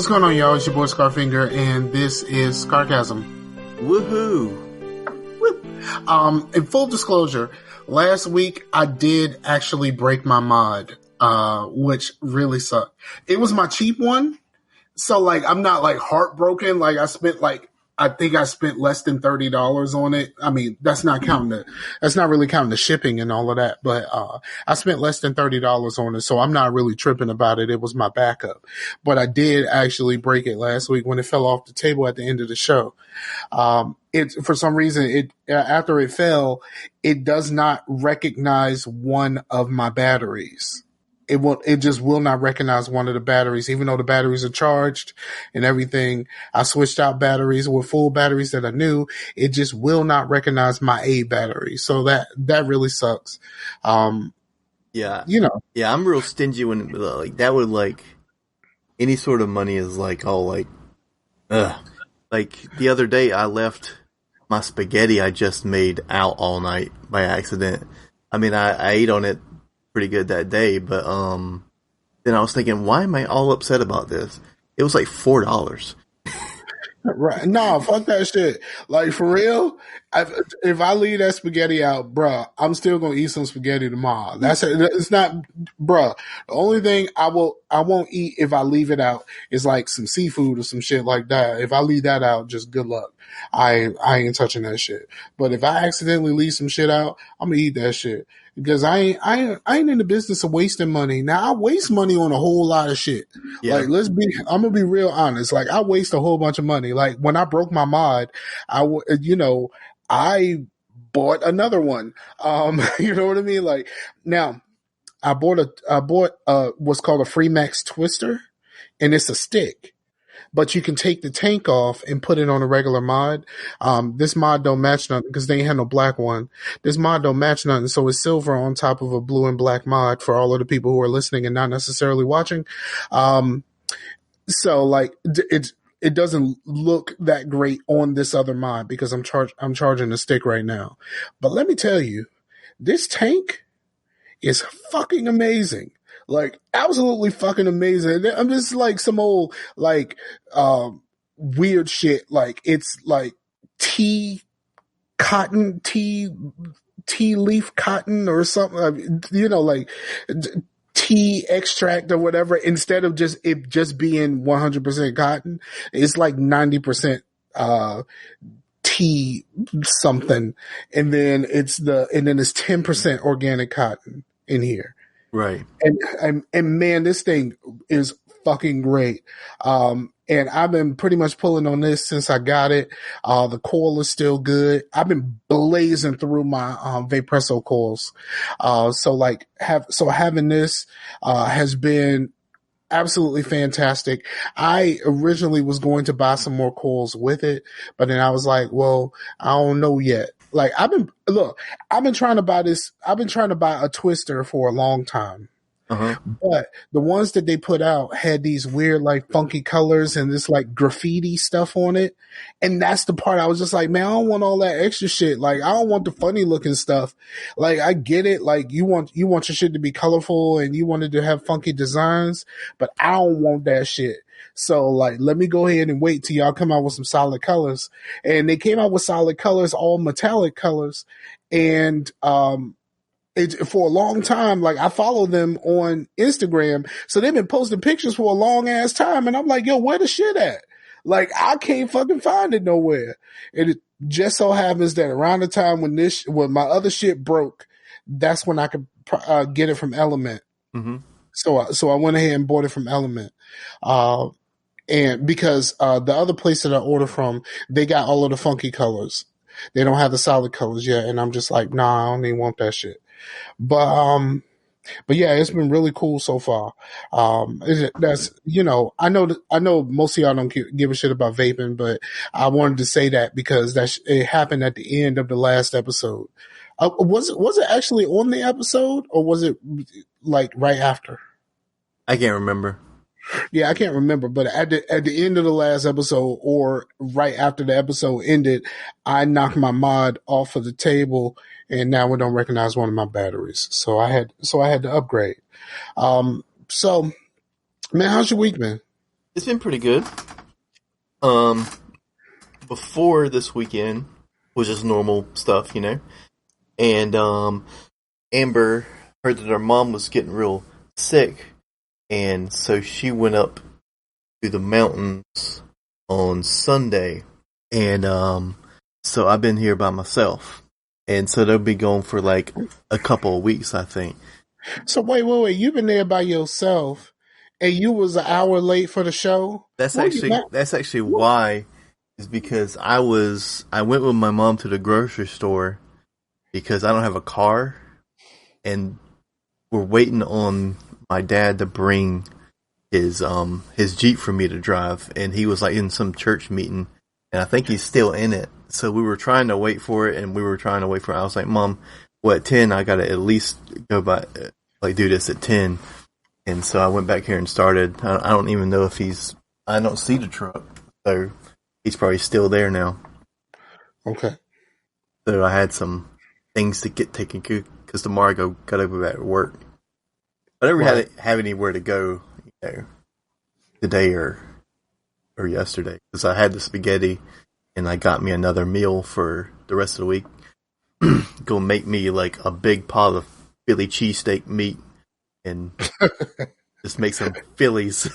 going on, y'all? It's your boy Scarfinger, and this is Scarcasm. Woohoo! In full disclosure, last week I did actually break my mod, which really sucked. It was my cheap one, so like I'm not like heartbroken. Like I think I spent less than $30 on it. I mean, that's not really counting the shipping and all of that, but I spent less than $30 on it, so I'm not really tripping about it. It was my backup. But I did actually break it last week when it fell off the table at the end of the show. For some reason, after it fell, it does not recognize one of my batteries. It just will not recognize one of the batteries, even though the batteries are charged and everything. I switched out batteries with full batteries that I knew. It just will not recognize my A battery. So that really sucks. Yeah. Yeah, I'm real stingy when like that would like any sort of money is like all like, ugh. Like the other day I left my spaghetti I just made out all night by accident. I mean, I ate on it pretty good that day, but then I was thinking, why am I all upset about this? It was like $4. Right. No, fuck that shit. Like, for real, if I leave that spaghetti out, bruh, I'm still gonna eat some spaghetti tomorrow. It's not, bruh. The only thing I won't eat if I leave it out is like some seafood or some shit like that. If I leave that out, just good luck. I ain't touching that shit. But if I accidentally leave some shit out, I'm gonna eat that shit. Because I ain't in the business of wasting money. Now I waste money on a whole lot of shit. Yeah. Like, I'm gonna be real honest. Like, I waste a whole bunch of money. Like, when I broke my mod, I bought another one. You know what I mean? Like, now I bought what's called a Freemax Twister, and it's a stick. But you can take the tank off and put it on a regular mod. This mod don't match nothing because they ain't had no black one. This mod don't match nothing, so it's silver on top of a blue and black mod for all of the people who are listening and not necessarily watching. So like it doesn't look that great on this other mod because I'm charging the stick right now. But let me tell you, this tank is fucking amazing. Like, absolutely fucking amazing. I'm just like some old, like, weird shit. Like, it's like tea leaf cotton or something, like tea extract or whatever. Instead of it just being 100% cotton, it's like 90%, tea something. And then it's 10% organic cotton in here. Right. And man, this thing is fucking great. And I've been pretty much pulling on this since I got it. The coil is still good. I've been blazing through my, Vapresso coils. So having this, has been absolutely fantastic. I originally was going to buy some more coils with it, but then I was like, well, I don't know yet. Like, I've been trying to buy a twister for a long time. Uh-huh. But the ones that they put out had these weird, like, funky colors and this, like, graffiti stuff on it. And that's the part I was just like, man, I don't want all that extra shit. Like, I don't want the funny looking stuff. Like, I get it. Like, you want your shit to be colorful and you wanted to have funky designs, but I don't want that shit. So, like, let me go ahead and wait till y'all come out with some solid colors. And they came out with solid colors, all metallic colors. And, for a long time, like, I follow them on Instagram. So they've been posting pictures for a long ass time. And I'm like, yo, where the shit at? Like, I can't fucking find it nowhere. And it just so happens that around the time when my other shit broke, that's when I could get it from Element. Mm-hmm. So I went ahead and bought it from Element. And because the other place that I order from, they got all of the funky colors. They don't have the solid colors yet. And I'm just like, nah, I don't even want that shit. But yeah, it's been really cool so far. That's, I know most of y'all don't give a shit about vaping, but I wanted to say that because it happened at the end of the last episode. Was it actually on the episode or was it like right after? I can't remember. Yeah, I can't remember, but at the end of the last episode or right after the episode ended, I knocked my mod off of the table and now it don't recognize one of my batteries. So I had to upgrade. So man, how's your week been? It's been pretty good. Before this weekend was just normal stuff, you know. And Amber heard that her mom was getting real sick, and so she went up to the mountains on Sunday, and so I've been here by myself, and so they'll be gone for like a couple of weeks, I think. So wait, you've been there by yourself, and you was an hour late for the show? That's actually why, is because I went with my mom to the grocery store because I don't have a car, and we're waiting on my dad to bring his Jeep for me to drive, and he was like in some church meeting, and I think he's still in it. So we were trying to wait for it, and we were trying to wait for it. I was like, Mom, well, at 10, I gotta at least go by, like, do this at 10. And so I went back here and started. I don't even know if I don't see the truck, so he's probably still there now. Okay. So I had some things to get taken care of, because tomorrow I gotta go back to work. I never have anywhere to go, you know, today or yesterday, because I had the spaghetti, and I got me another meal for the rest of the week. Gonna make me like a big pot of Philly cheesesteak meat, and just make some Phillies.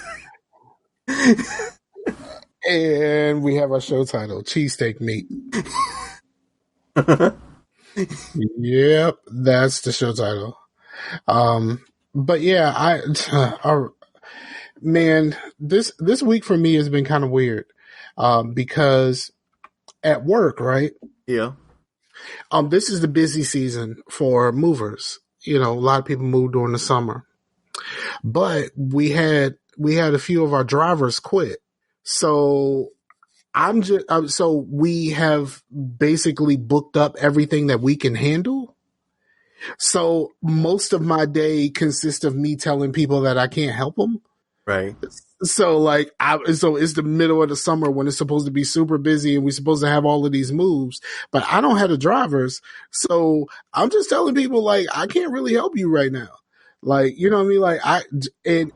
And we have our show title, Cheesesteak Meat. Yep, that's the show title. But yeah, man, this week for me has been kind of weird, because at work, right? Yeah. This is the busy season for movers. You know, a lot of people move during the summer, but we had a few of our drivers quit. So so we have basically booked up everything that we can handle. So most of my day consists of me telling people that I can't help them. Right. So like, so it's the middle of the summer when it's supposed to be super busy and we're supposed to have all of these moves, but I don't have the drivers. So I'm just telling people like, I can't really help you right now. Like, you know what I mean? Like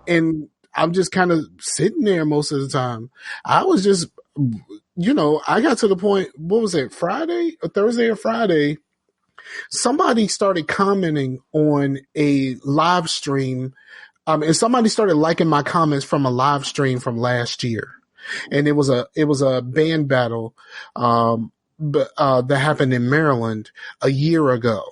and I'm just kind of sitting there most of the time. I was just, you know, I got to the point, what was it? Thursday or Friday? Somebody started commenting on a live stream. And somebody started liking my comments from a live stream from last year. And it was a band battle, that happened in Maryland a year ago.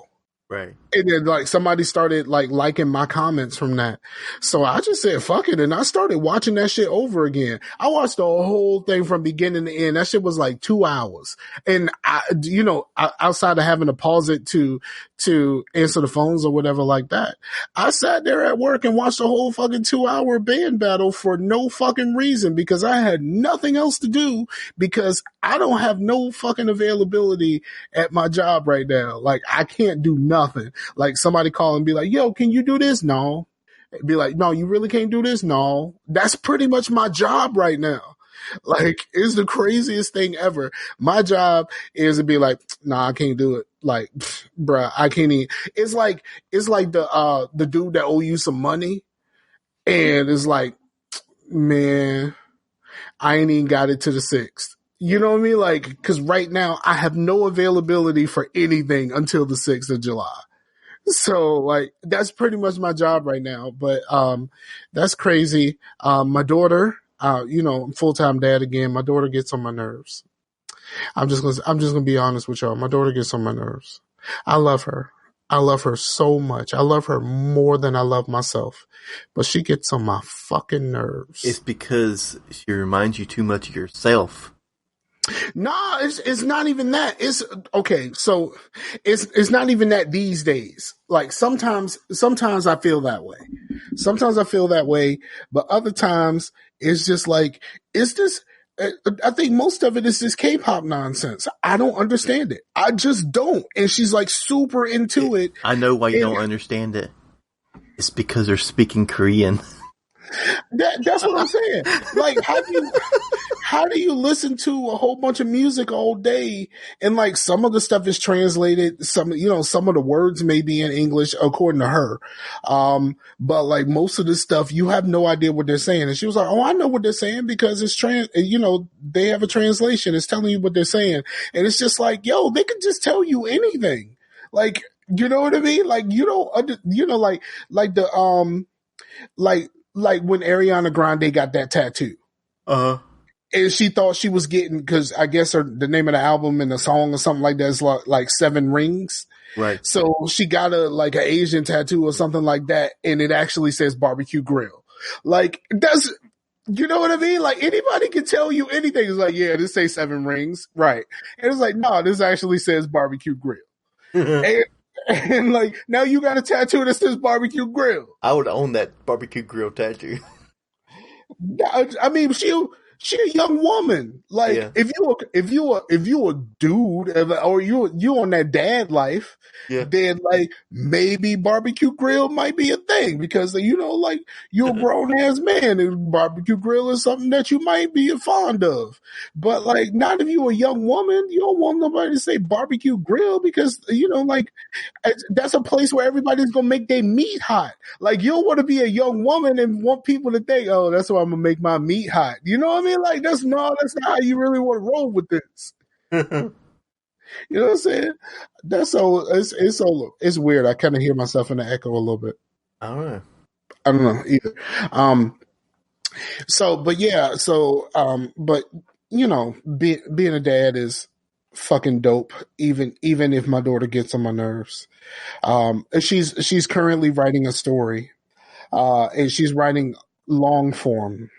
Right. And then like somebody started like liking my comments from that. So I just said, fuck it. And I started watching that shit over again. I watched the whole thing from beginning to end. That shit was like 2 hours. And outside of having to pause it to answer the phones or whatever like that, I sat there at work and watched the whole fucking 2-hour band battle for no fucking reason, because I had nothing else to do, because I don't have no fucking availability at my job right now. Like I can't do nothing. Like somebody call and be like, yo, can you do this? No. Be like, no, you really can't do this? No. That's pretty much my job right now. Like, it's the craziest thing ever. My job is to be like, nah, I can't do it. Like, bruh, I can't even. It's like the dude that owe you some money, and it's like, man, I ain't even got it to the 6th. You know what I mean? Like, cause right now I have no availability for anything until the 6th of July. So like, that's pretty much my job right now. But, that's crazy. My daughter, I'm full-time dad again. My daughter gets on my nerves. I'm just gonna be honest with y'all. My daughter gets on my nerves. I love her. I love her so much. I love her more than I love myself, but she gets on my fucking nerves. It's because she reminds you too much of yourself. Nah, it's not even that. It's okay. So it's not even that these days. Like sometimes I feel that way. Sometimes I feel that way, but other times it's just like, it's just, I think most of it is this K-pop nonsense. I don't understand it. I just don't. And she's like super into it. I know why you don't understand it. It's because they're speaking Korean. That's what I'm saying. Like, how do you listen to a whole bunch of music all day and like some of the stuff is translated, some of the words may be in English according to her. But like most of the stuff you have no idea what they're saying. And she was like, "Oh, I know what they're saying because they have a translation. It's telling you what they're saying." And it's just like, yo, they could just tell you anything. Like, you know what I mean? Like you don't, like the, like when Ariana Grande got that tattoo. And she thought she was getting, because I guess the name of the album and the song or something like that is like Seven Rings. Right. So she got an Asian tattoo or something like that, and it actually says barbecue grill. Like that's, you know what I mean? Like anybody can tell you anything. It's like, yeah, this says Seven Rings, right? And it's like, no, this actually says barbecue grill. and like now you got a tattoo that says barbecue grill. I would own that barbecue grill tattoo. I mean, she a young woman. Like if you a dude or you on that dad life, then like maybe barbecue grill might be a thing because like you're a grown ass man and barbecue grill is something that you might be fond of. But like not if you a young woman, you don't want nobody to say barbecue grill because like that's a place where everybody's gonna make their meat hot. Like you don't want to be a young woman and want people to think, oh, that's why I'm gonna make my meat hot. You know what I mean? Like that's not how you really want to roll with this. You know what I'm saying? That's so it's weird. I kind of hear myself in the echo a little bit. All right. I don't know either. But being a dad is fucking dope. Even if my daughter gets on my nerves. She's currently writing a story, and she's writing long form,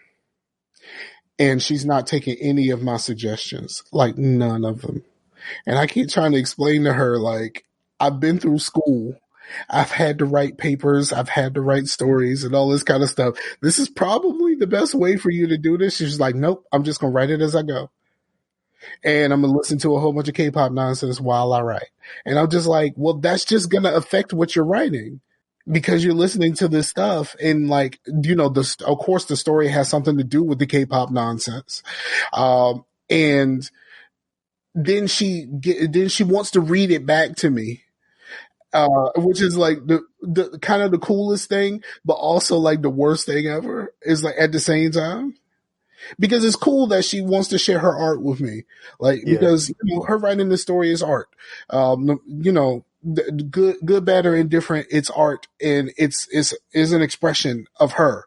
and she's not taking any of my suggestions, like none of them. And I keep trying to explain to her, like, I've been through school. I've had to write papers. I've had to write stories and all this kind of stuff. This is probably the best way for you to do this. She's like, nope, I'm just going to write it as I go. And I'm going to listen to a whole bunch of K-pop nonsense while I write. And I'm just like, well, that's just going to affect what you're writing because you're listening to this stuff. And like, of course the story has something to do with the K-pop nonsense. And then she wants to read it back to me. Which is like the kind of the coolest thing, but also like the worst thing ever is like at the same time. Because it's cool that she wants to share her art with me. Like, because her writing the story is art. Good, bad, or indifferent, it's art and it's an expression of her.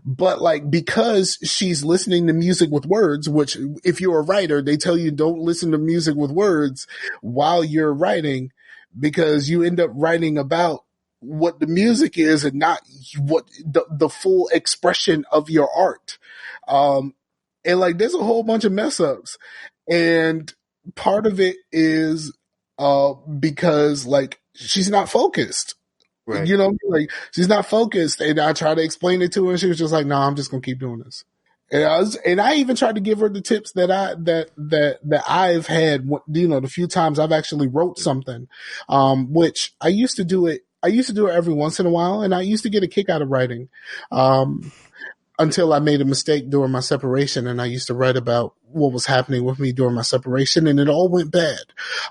But like, because she's listening to music with words, which if you're a writer, they tell you don't listen to music with words while you're writing because you end up writing about what the music is and not what the full expression of your art. And like, there's a whole bunch of mess ups and part of it is, because like she's not focused. Right. Like she's not focused. And I tried to explain it to her and she was just like, no, I'm just going to keep doing this. And I even tried to give her the tips that I've had, the few times I've actually wrote something, which I used to do it every once in a while. And I used to get a kick out of writing, until I made a mistake during my separation. And I used to write about what was happening with me during my separation and it all went bad.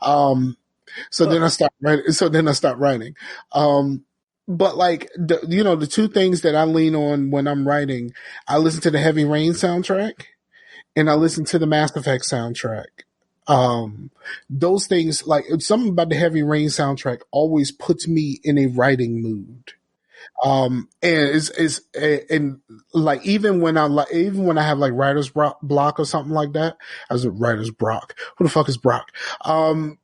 Then I stopped writing. But like, the two things that I lean on when I'm writing, I listen to the Heavy Rain soundtrack and I listen to the Mass Effect soundtrack. Those things, like something about the Heavy Rain soundtrack always puts me in a writing mood. And and like, even when I have like writer's block or something like that, I was a writer's block. Who the fuck is Brock? But,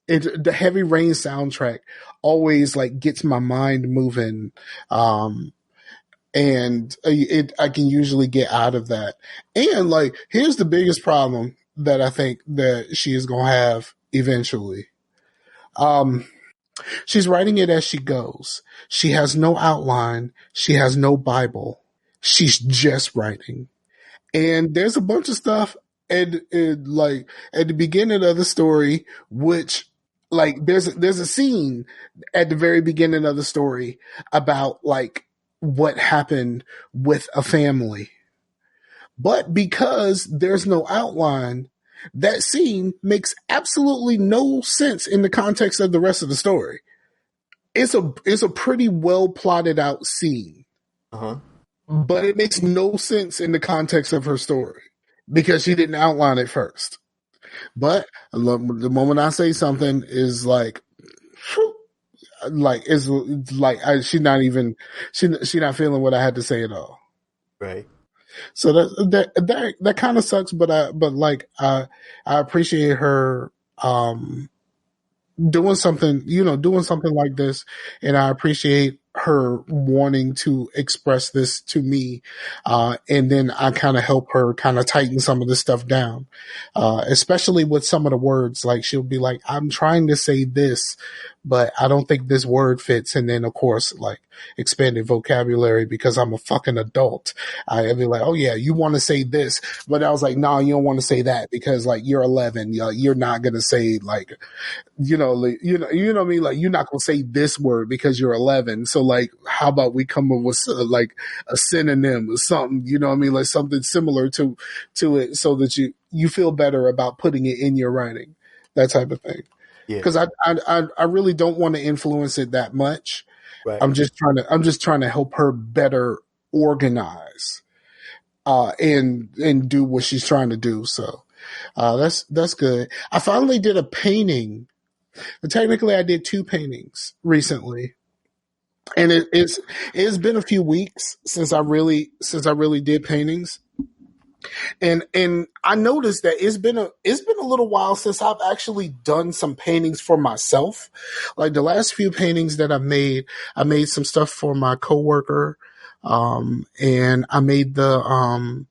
the Heavy Rain soundtrack always like gets my mind moving. And I can usually get out of that. And like, here's the biggest problem that I think that she is going to have eventually. She's writing it as she goes. She has no outline. She has no Bible. She's just writing. And there's a bunch of stuff and like at the beginning of the story, which like there's a scene at the very beginning of the story about like what happened with a family. But because there's no outline, that scene makes absolutely no sense in the context of the rest of the story. It's a pretty well plotted out scene. Uh-huh. But it makes no sense in the context of her story because she didn't outline it first. But the moment I say something is like it's like she's not feeling what I had to say at all. Right. So that kind of sucks, but I appreciate her doing something like this, and I appreciate her wanting to express this to me, and then I kind of help her kind of tighten some of this stuff down, especially with some of the words. Like she'll be like, I'm trying to say this, but I don't think this word fits. And then of course, like expanded vocabulary because I'm a fucking adult. I'd be like, oh yeah, you want to say this, but I was like, no, you don't want to say that because like you're 11, you're not going to say like, you know what I mean? Like you're not going to say this word because you're 11. So like, how about we come up with like a synonym or something, you know what I mean? Like something similar to it so that you feel better about putting it in your writing, that type of thing. Yeah. Because I really don't want to influence it that much. Right. I'm just trying to help her better organize, and do what she's trying to do. So, that's good. I finally did a painting. Technically, I did 2 paintings recently, and it's been a few weeks since I really did paintings. And I noticed that it's been a little while since I've actually done some paintings for myself. Like the last few paintings that I made some stuff for my coworker, and I made the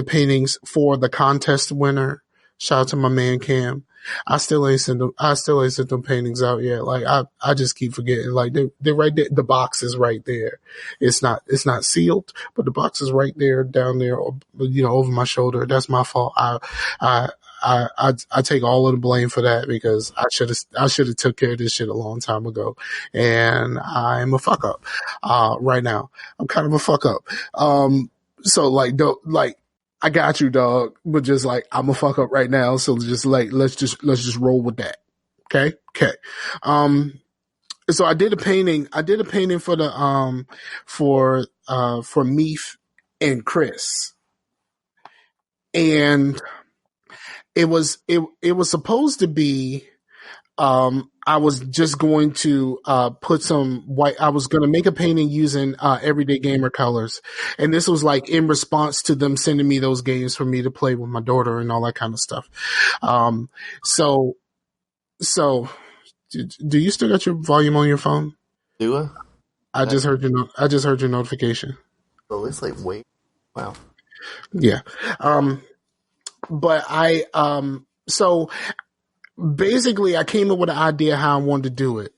paintings for the contest winner. Shout out to my man Cam. I still ain't sent them paintings out yet. Like I just keep forgetting. Like they're right there. The box is right there. It's not sealed, but the box is right there, down there, over my shoulder. That's my fault. I take all of the blame for that because I should have took care of this shit a long time ago, and I'm a fuck up. Right now, I'm kind of a fuck up. So like, don't like. I got you, dog. But just like, I'm a fuck up right now. So just like, let's just roll with that. Okay. Okay. So I did a painting for the, for Meef and Chris. And it was supposed to be, I was just going to put some white. I was going to make a painting using everyday gamer colors, and this was like in response to them sending me those games for me to play with my daughter and all that kind of stuff. So, do you still got your volume on your phone? Do I? I just heard your notification. Oh, it's like wait. Wow. Yeah. But so. Basically, I came up with an idea how I wanted to do it.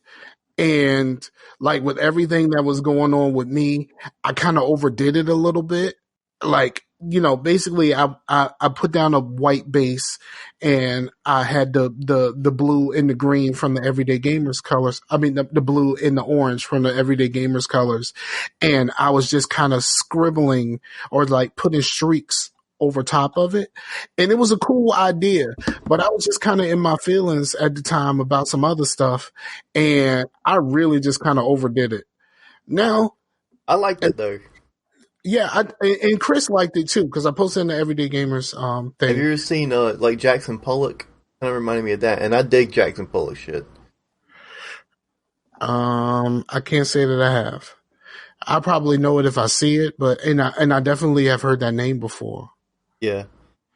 And like with everything that was going on with me, I kind of overdid it a little bit. Like, basically I put down a white base and I had the blue and the green from the everyday gamers colors. I mean, the blue and the orange from the everyday gamers colors. And I was just kind of scribbling or like putting streaks over top of it. And it was a cool idea, but I was just kind of in my feelings at the time about some other stuff. And I really just kind of overdid it. Now, I liked it though. Yeah, and Chris liked it too because I posted in the Everyday Gamers thing. Have you ever seen like Jackson Pollock? Kind of reminded me of that, and I dig Jackson Pollock shit. I can't say that I have. I probably know it if I see it, but and I definitely have heard that name before. Yeah,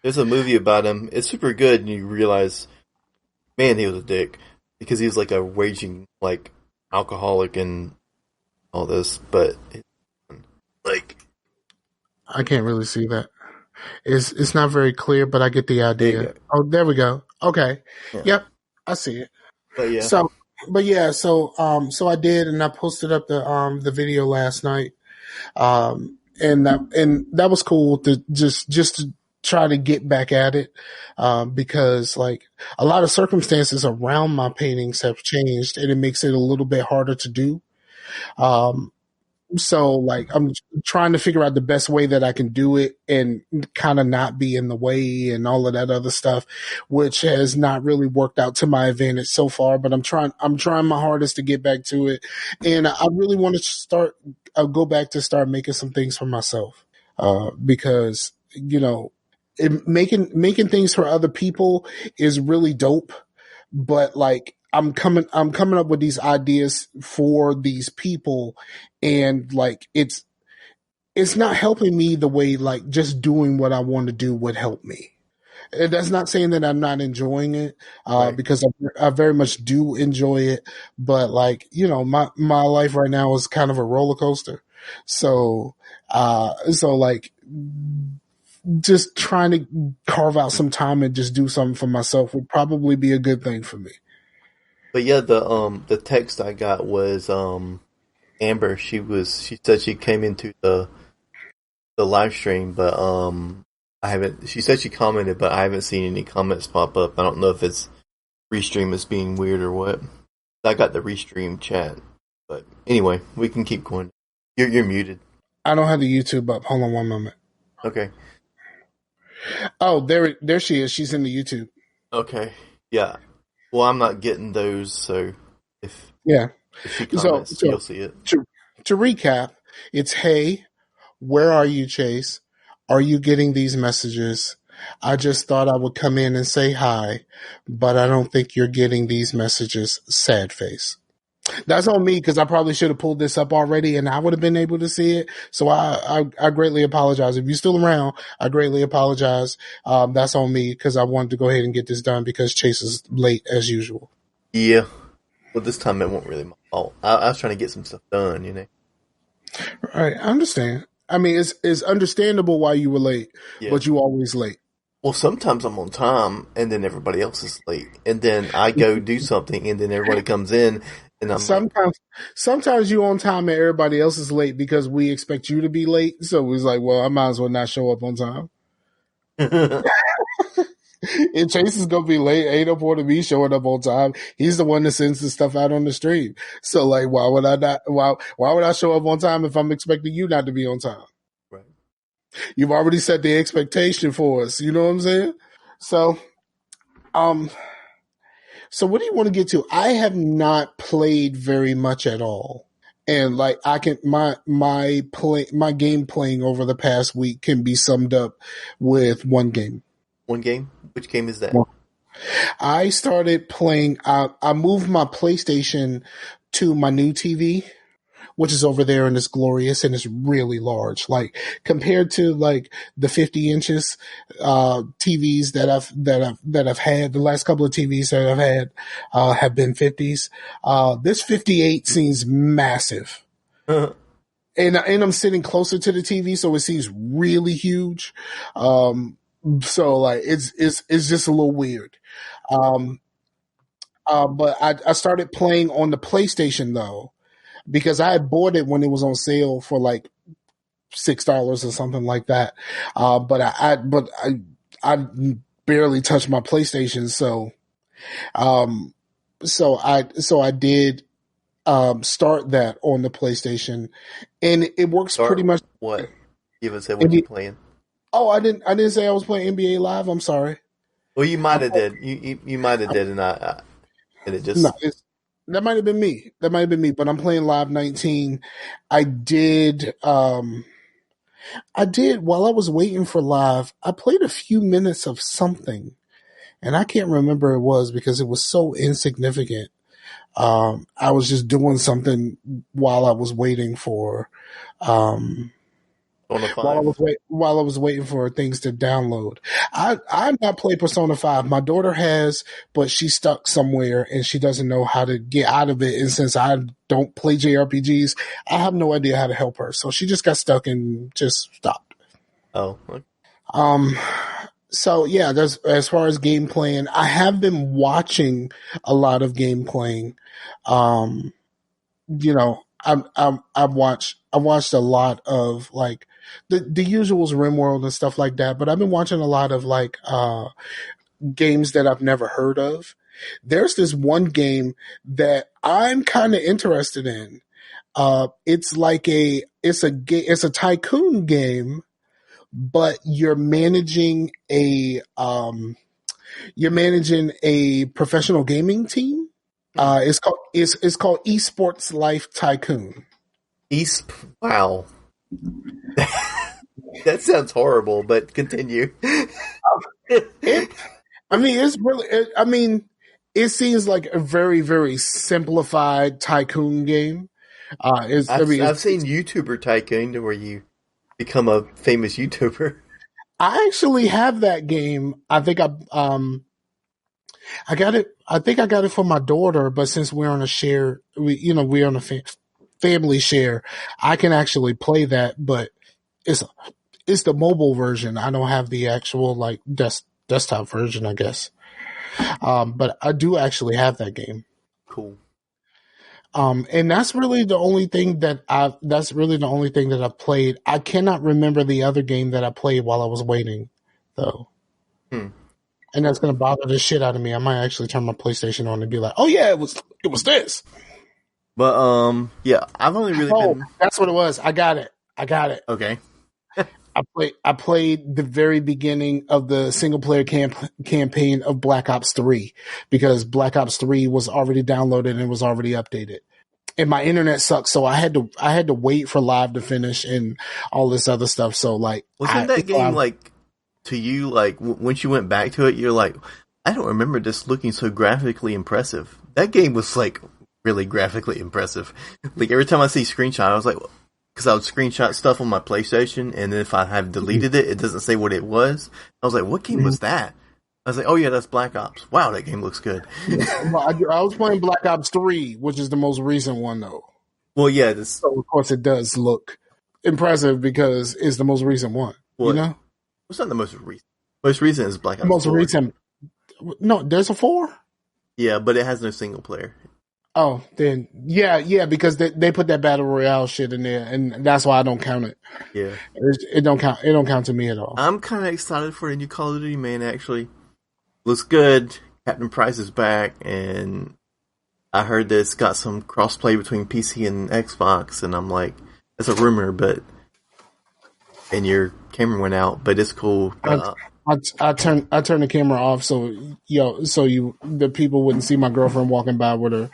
there's a movie about him. It's super good, and you realize, man, he was a dick because he was like a raging like alcoholic and all this, but like I can't really see that. It's not very clear, but I get the idea. Oh, there we go. Okay. Yeah. Yep, I see it. But yeah. So I did, and I posted up the video last night. And that was cool to just to try to get back at it, because like a lot of circumstances around my paintings have changed and it makes it a little bit harder to do. So like I'm trying to figure out the best way that I can do it and kind of not be in the way and all of that other stuff, which has not really worked out to my advantage so far, but I'm trying my hardest to get back to it. And I really want to I'll go back to start making some things for myself. Because, making things for other people is really dope, but like I'm coming up with these ideas for these people, and like it's not helping me the way like just doing what I want to do would help me. And that's not saying that I'm not enjoying it, Right. because I very much do enjoy it. But like, my life right now is kind of a roller coaster. So like just trying to carve out some time and just do something for myself would probably be a good thing for me. But yeah, the text I got was Amber. She said she came into the live stream, but I haven't. She said she commented, but I haven't seen any comments pop up. I don't know if it's restream is being weird or what. I got the restream chat, but anyway, we can keep going. You're muted. I don't have the YouTube up. Hold on one moment. Okay. Oh, there she is. She's in the YouTube. Okay. Yeah. Well, I'm not getting those, so if Yeah. if she comments, you'll see it. To recap, it's hey, where are you, Chase? Are you getting these messages? I just thought I would come in and say hi, but I don't think you're getting these messages. Sad face. That's on me because I probably should have pulled this up already and I would have been able to see it. So I greatly apologize. If you're still around, I greatly apologize. That's on me because I wanted to go ahead and get this done because Chase is late as usual. Yeah. Well, this time it wasn't really my fault. I was trying to get some stuff done, you know. Right, I understand. I mean, it's understandable why you were late, Yeah. but you always late. Well, sometimes I'm on time, and then everybody else is late, and then I go do something, and then everybody comes in, and I'm Sometimes you on time and everybody else is late because we expect you to be late. So it's like, well, I might as well not show up on time. like, And Chase is gonna be late. Ain't no point of me showing up on time. He's the one that sends the stuff out on the stream. So like, why would I not? Why would I show up on time if I'm expecting you not to be on time? right. You've already set the expectation for us. You know what I'm saying? So, um, so what do you want to get to? I have not played very much at all. And like I can my game playing over the past week can be summed up with one game. One game? Which game is that? I started playing. I moved my PlayStation to my new TV, which is over there and it's glorious and it's really large. Like compared to like the 50 inches TVs that I've had, the last couple of TVs that I've had have been 50s. This 58 seems massive. And I'm sitting closer to the TV, so it seems really huge. So like it's just a little weird. But I started playing on the PlayStation though, because I had bought it when it was on sale for like $6 or something like that. But I barely touched my PlayStation, so I did start that on the PlayStation, and it works pretty much. What? You haven't said what you're playing. Oh, I didn't say I was playing NBA Live. I'm sorry. Well, you might have did. You might have did, and it just No, that might have been me. That might have been me. But I'm playing Live 19. I did. I did while I was waiting for Live. I played a few minutes of something, and I can't remember it was because it was so insignificant. I was just doing something while I was waiting for. Persona 5. While I was waiting for things to download. I've not played Persona 5. My daughter has, but she's stuck somewhere and she doesn't know how to get out of it. And since I don't play JRPGs, I have no idea how to help her. So she just got stuck and just stopped. Oh. Okay. So yeah, as far as game playing, I have been watching a lot of game playing. You know, I've watched a lot of like the usuals, RimWorld and stuff like that, but I've been watching a lot of like games that I've never heard of. There's this one game that I'm kind of interested in. It's like it's a tycoon game, but you're managing a professional gaming team. It's called Esports Life Tycoon. Wow. That sounds horrible, but continue. It seems like a very, very simplified tycoon game. I've seen YouTuber Tycoon where you become a famous YouTuber. I actually have that game. I think I got it. I think I got it for my daughter, but since we're on a share, we're on a family share, I can actually play that. But it's the mobile version. I don't have the actual like desktop version, I guess. But I do actually have that game. Cool. And that's really the only thing that I've played. I cannot remember the other game that I played while I was waiting, though. And that's going to bother the shit out of me. I might actually turn my PlayStation on and be like, "Oh yeah, it was this." But yeah, I've only really been. That's what it was. I got it. Okay. I played the very beginning of the single player campaign of Black Ops 3 because Black Ops 3 was already downloaded and was already updated. And my internet sucked, so I had to wait for live to finish and all this other stuff. So like, wasn't that game like to you like once you went back to it, you're like, I don't remember this looking so graphically impressive. That game was like really graphically impressive. Like every time I see screenshot, I was like, because I would screenshot stuff on my PlayStation, and then if I have deleted it, it doesn't say what it was. I was like, what game was that? I was like, oh yeah, that's Black Ops. Wow, that game looks good. I was playing Black Ops 3, which is the most recent one, though. Well, yeah. So, of course, it does look impressive because it's the most recent one. Well, you know? It's not the most recent. Most recent is Black Ops 4. Most recent. No, there's a 4? Yeah, but it has no single player. Oh, then yeah, because they put that battle royale shit in there, and that's why I don't count it. Yeah, it don't count. It don't count to me at all. I'm kind of excited for the new Call of Duty, man. Actually, looks good. Captain Price is back, and I heard that it's got some crossplay between PC and Xbox, and I'm like, that's a rumor, and your camera went out, but it's cool. I turned the camera off so the people wouldn't see my girlfriend walking by with her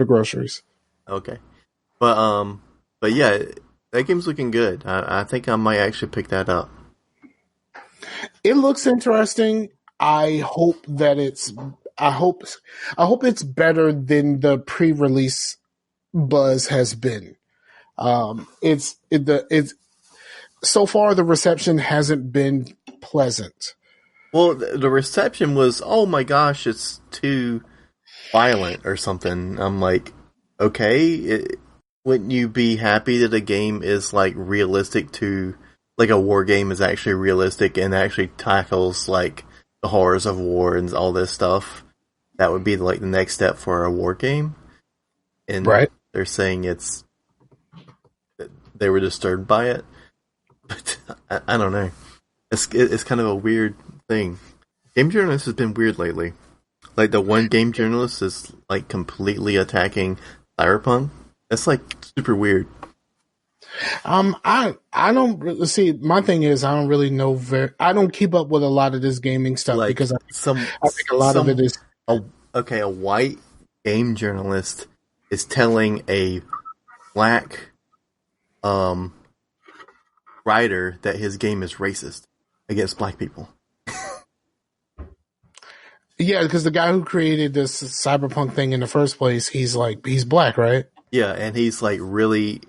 groceries. Okay, but yeah, that game's looking good. I think I might actually pick that up. It looks interesting. I hope it's better than the pre-release buzz has been. It's so far the reception hasn't been pleasant. Well, the reception was, oh my gosh, it's too violent or something. I'm like, okay, wouldn't you be happy that a game is like realistic to, like a war game is actually realistic and actually tackles like the horrors of war and all this stuff? That would be like the next step for a war game. And right. They're saying they were disturbed by it. But I don't know. It's kind of a weird thing. Game journalists has been weird lately. Like the one game journalist is like completely attacking Cyberpunk. That's like super weird. I don't see. My thing is I don't really know. I don't keep up with a lot of this gaming stuff like because I think a lot of it is. A white game journalist is telling a black writer that his game is racist against black people. Yeah, because the guy who created this cyberpunk thing in the first place, he's black, right? Yeah, and he's like really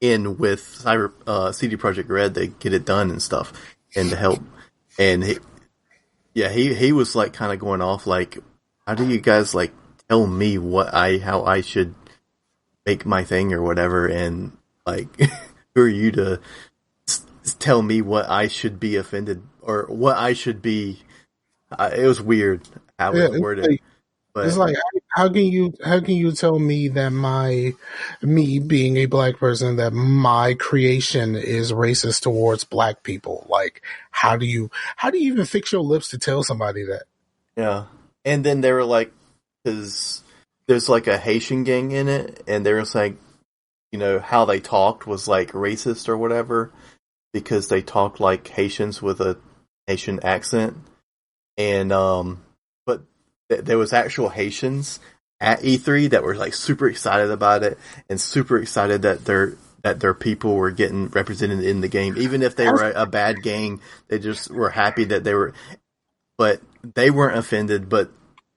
in with CD Projekt Red to get it done and stuff, and to help. And he was like kind of going off like, how do you guys like tell me how I should make my thing or whatever? And like, who are you to tell me what I should be offended or what I should be? It was weird how it was worded. But it's like, how can you tell me that me being a black person, that my creation is racist towards black people? Like, how do you even fix your lips to tell somebody that? Yeah. And then they were like, because there's like a Haitian gang in it, and they were like, how they talked was like racist or whatever because they talked like Haitians with a Haitian accent, and but there was actual Haitians at E3 that were like super excited about it and super excited that their people were getting represented in the game, even if they were a bad gang. They just were happy that they were, but they weren't offended. But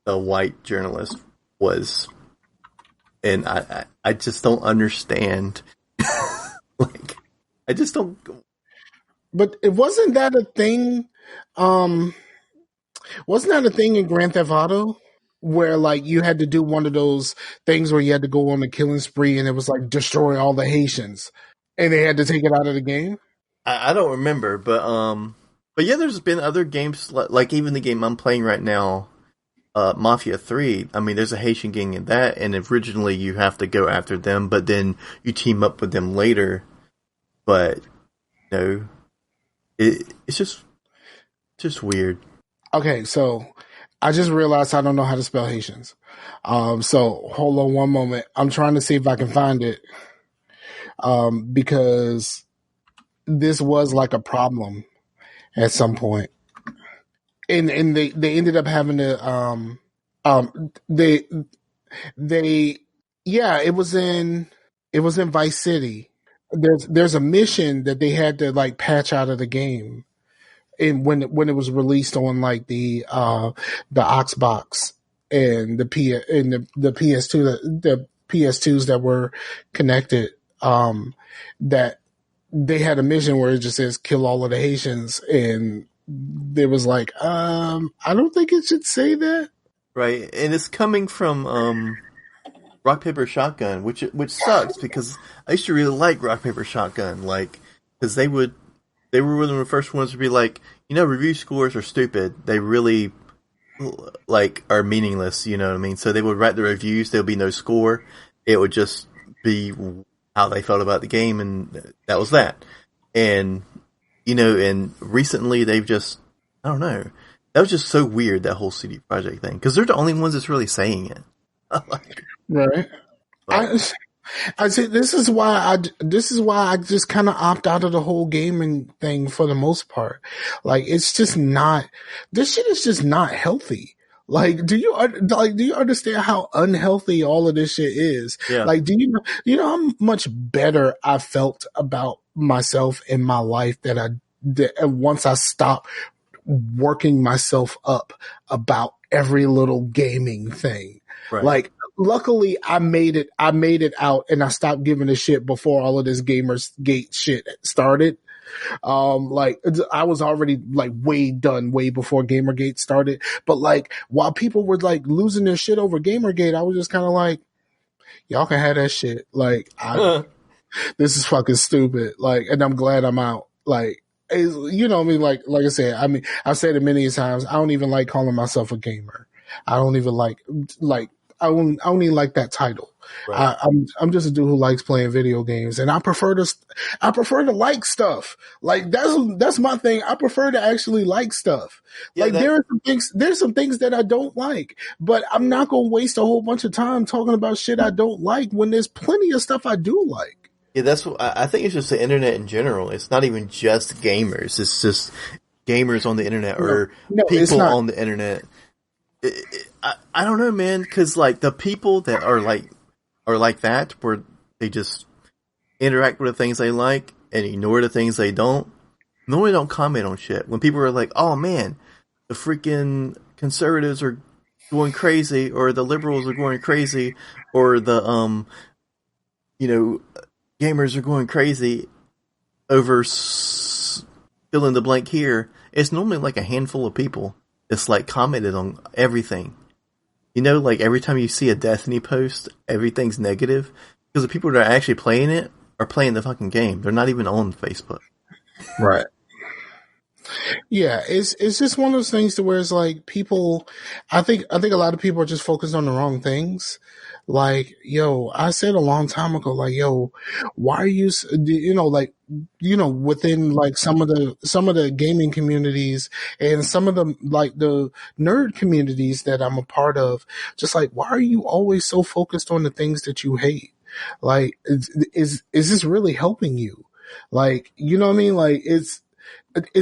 the white journalist was, and I just don't understand. Like, I just don't. But it wasn't that a thing. Wasn't that a thing in Grand Theft Auto where like you had to do one of those things where you had to go on a killing spree and it was like destroy all the Haitians and they had to take it out of the game? I don't remember, but yeah, there's been other games like even the game I'm playing right now, Mafia 3. I mean, there's a Haitian gang in that, and originally you have to go after them, but then you team up with them later. But it's just weird. Okay, so I just realized I don't know how to spell Haitians. So hold on one moment. I'm trying to see if I can find it. Because this was like a problem at some point. And they ended up having to it was in Vice City. There's a mission that they had to like patch out of the game. And when it was released on like the Xbox and the PS2, the PS2s that were connected, that they had a mission where it just says kill all of the Haitians, and there was like, I don't think it should say that. Right, and it's coming from Rock Paper Shotgun, which sucks because I used to really like Rock Paper Shotgun, like because they were one of the first ones to be like, review scores are stupid. They really like are meaningless. You know what I mean? So they would write the reviews. There'll be no score. It would just be how they felt about the game, and that was that. And and recently they've just, I don't know. That was just so weird, that whole CD Projekt thing, because they're the only ones that's really saying it. Right. But I see. This is why I just kind of opt out of the whole gaming thing for the most part. Like, it's just not. This shit is just not healthy. Like, do you understand how unhealthy all of this shit is? Yeah. Like, do you know how much better I felt about myself in my life that once I stopped working myself up about every little gaming thing. Right. Like, luckily I made it out and I stopped giving a shit before all of this Gamersgate shit started. Like, I was already like way before Gamergate started. But like, while people were like losing their shit over Gamergate, I was just kind of like, y'all can have that shit. Like, this is fucking stupid. Like, and I'm glad I'm out. Like, you know what I mean? Like I said, I mean, I've said it many times. I don't even like calling myself a gamer. I don't even like I don't even like that title. Right. I'm just a dude who likes playing video games, and I prefer to like stuff. Like, that's my thing. I prefer to actually like stuff. Yeah, like, there's some things that I don't like, but I'm not going to waste a whole bunch of time talking about shit I don't like when there's plenty of stuff I do like. Yeah, that's what I think. It's just the internet in general. It's not even just gamers. It's just gamers on the internet or people on the internet. I don't know, man, because like the people that are like that, where they just interact with the things they like and ignore the things they don't. Normally don't comment on shit. When people are like, "Oh man, the freaking conservatives are going crazy," or the liberals are going crazy, or the gamers are going crazy over fill in the blank here. It's normally like a handful of people that's like commented on everything. Like every time you see a Destiny post, everything's negative because the people that are actually playing it are playing the fucking game. They're not even on Facebook. Right. Yeah, it's just one of those things to where it's like people. I think a lot of people are just focused on the wrong things. Like, yo, I said a long time ago, like, yo, why are you, within like some of the gaming communities and some of the like the nerd communities that I'm a part of, just like, why are you always so focused on the things that you hate? Like, is this really helping you? Like, you know what I mean? Like,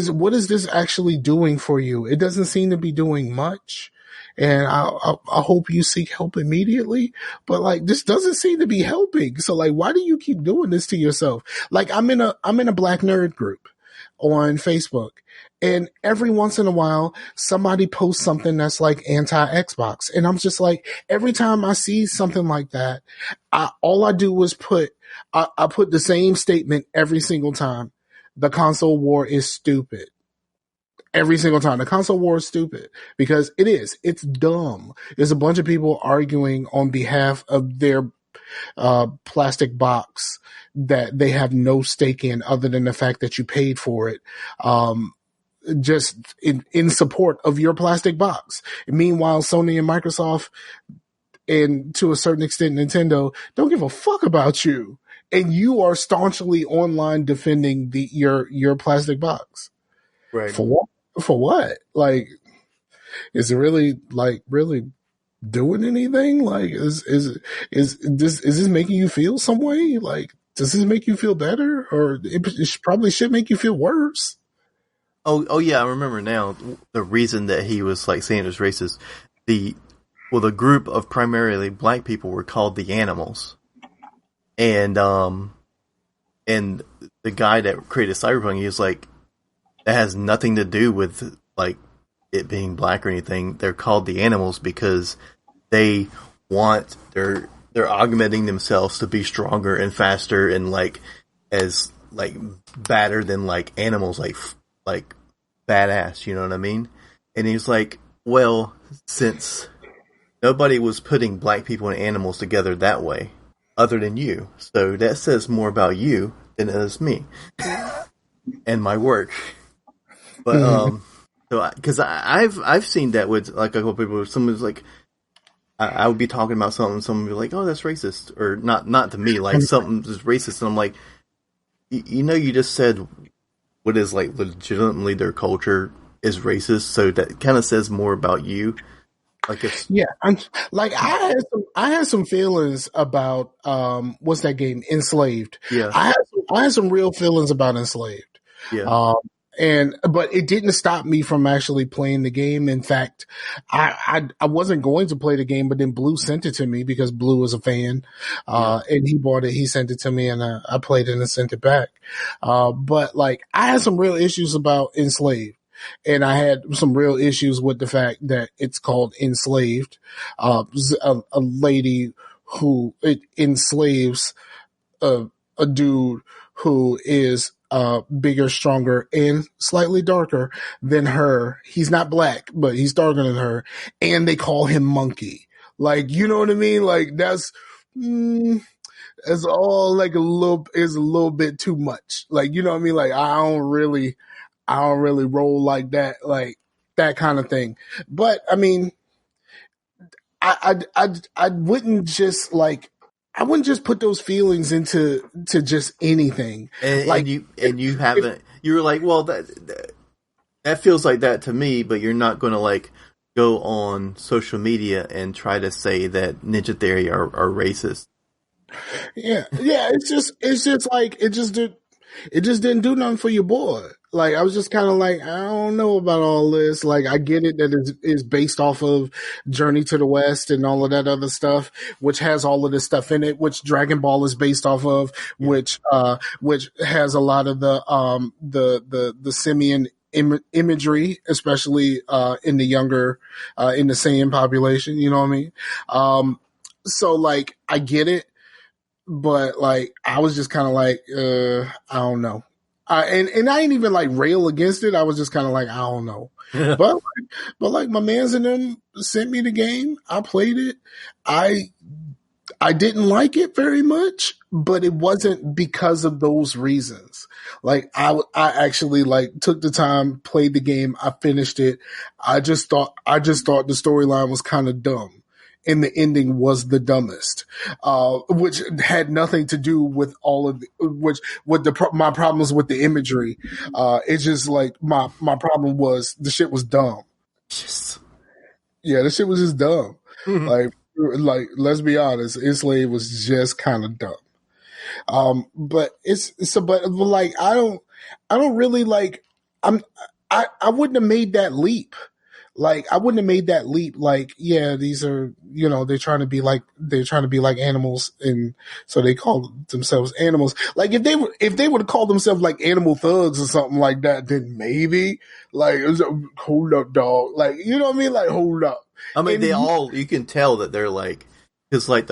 what is this actually doing for you? It doesn't seem to be doing much. And I hope you seek help immediately, but like, this doesn't seem to be helping. So like, why do you keep doing this to yourself? Like, I'm in a black nerd group on Facebook, and every once in a while somebody posts something that's like anti Xbox. And I'm just like, every time I see something like that, all I do is I put the same statement every single time. The console war is stupid. Every single time. The console war is stupid because it is. It's dumb. There's a bunch of people arguing on behalf of their plastic box that they have no stake in other than the fact that you paid for it. Just in support of your plastic box. Meanwhile, Sony and Microsoft, and to a certain extent Nintendo, don't give a fuck about you. And you are staunchly online defending your plastic box. Right. For what? For what? Like, is it really doing anything? Like, is this making you feel some way? Like, does this make you feel better, or it probably should make you feel worse? Oh yeah, I remember now the reason that he was like saying it was racist. The group of primarily black people were called the Animals, and the guy that created Cyberpunk, he was like, that has nothing to do with like it being black or anything. They're called the Animals because they want they're augmenting themselves to be stronger and faster and like as like badder than like animals, like badass, you know what I mean? And he's like, well, since nobody was putting black people and animals together that way other than you, so that says more about you than it does me and my work. But so because I've seen that with like a couple people. Someone's like, I would be talking about something, someone would be like, "Oh, that's racist," or not to me, like something is racist, and I'm like, you know, you just said what is like legitimately their culture is racist, so that kind of says more about you. Like if I'm like, I had some feelings about what's that game, Enslaved. Yeah. I had some real feelings about Enslaved. Yeah. But it didn't stop me from actually playing the game. In fact, I wasn't going to play the game, but then Blue sent it to me because Blue was a fan. And he bought it, he sent it to me, and I played it and sent it back. But like, I had some real issues about Enslaved. And I had some real issues with the fact that it's called Enslaved. A lady who enslaves a dude who is bigger, stronger, and slightly darker than her. He's not black, but he's darker than her. And they call him Monkey. Like, you know what I mean? Like, that's all like is a little bit too much. Like, you know what I mean? Like, I don't really roll like that, like that kind of thing. But I mean, I wouldn't just put those feelings into just anything. And you haven't. You were like, well, that feels like that to me, but you're not going to like go on social media and try to say that Ninja Theory are racist. Yeah. It's just like it just didn't do nothing for your boy. Like, I was just kind of like, I don't know about all this. Like, I get it that it's based off of Journey to the West and all of that other stuff, which has all of this stuff in it, which Dragon Ball is based off of, which has a lot of the simian imagery, especially, in the younger, in the Saiyan population, you know what I mean? So like, I get it, but like, I was just kind of like, I don't know. And I ain't even like rail against it. I was just kind of like, I don't know. but like my mans and them sent me the game. I played it. I didn't like it very much, but it wasn't because of those reasons. Like, I actually like took the time, played the game. I finished it. I just thought the storyline was kind of dumb. And the ending was the dumbest, which had nothing to do with all of my problems with the imagery. It's just like my problem was the shit was dumb. Just Yeah, the shit was just dumb. mm-hmm. Like, like, let's be honest, Enslaved was just kind of dumb. But it's so, but like, I don't really like, I'm, I wouldn't have made that leap. Like, I wouldn't have made that leap. Like, yeah, these are, they're trying to be like animals. And so they call themselves animals. Like, if they would have called themselves like animal thugs or something like that, then maybe like, hold up, dog. Like, you know what I mean? Like, hold up. I mean, And you can tell that they're like, because like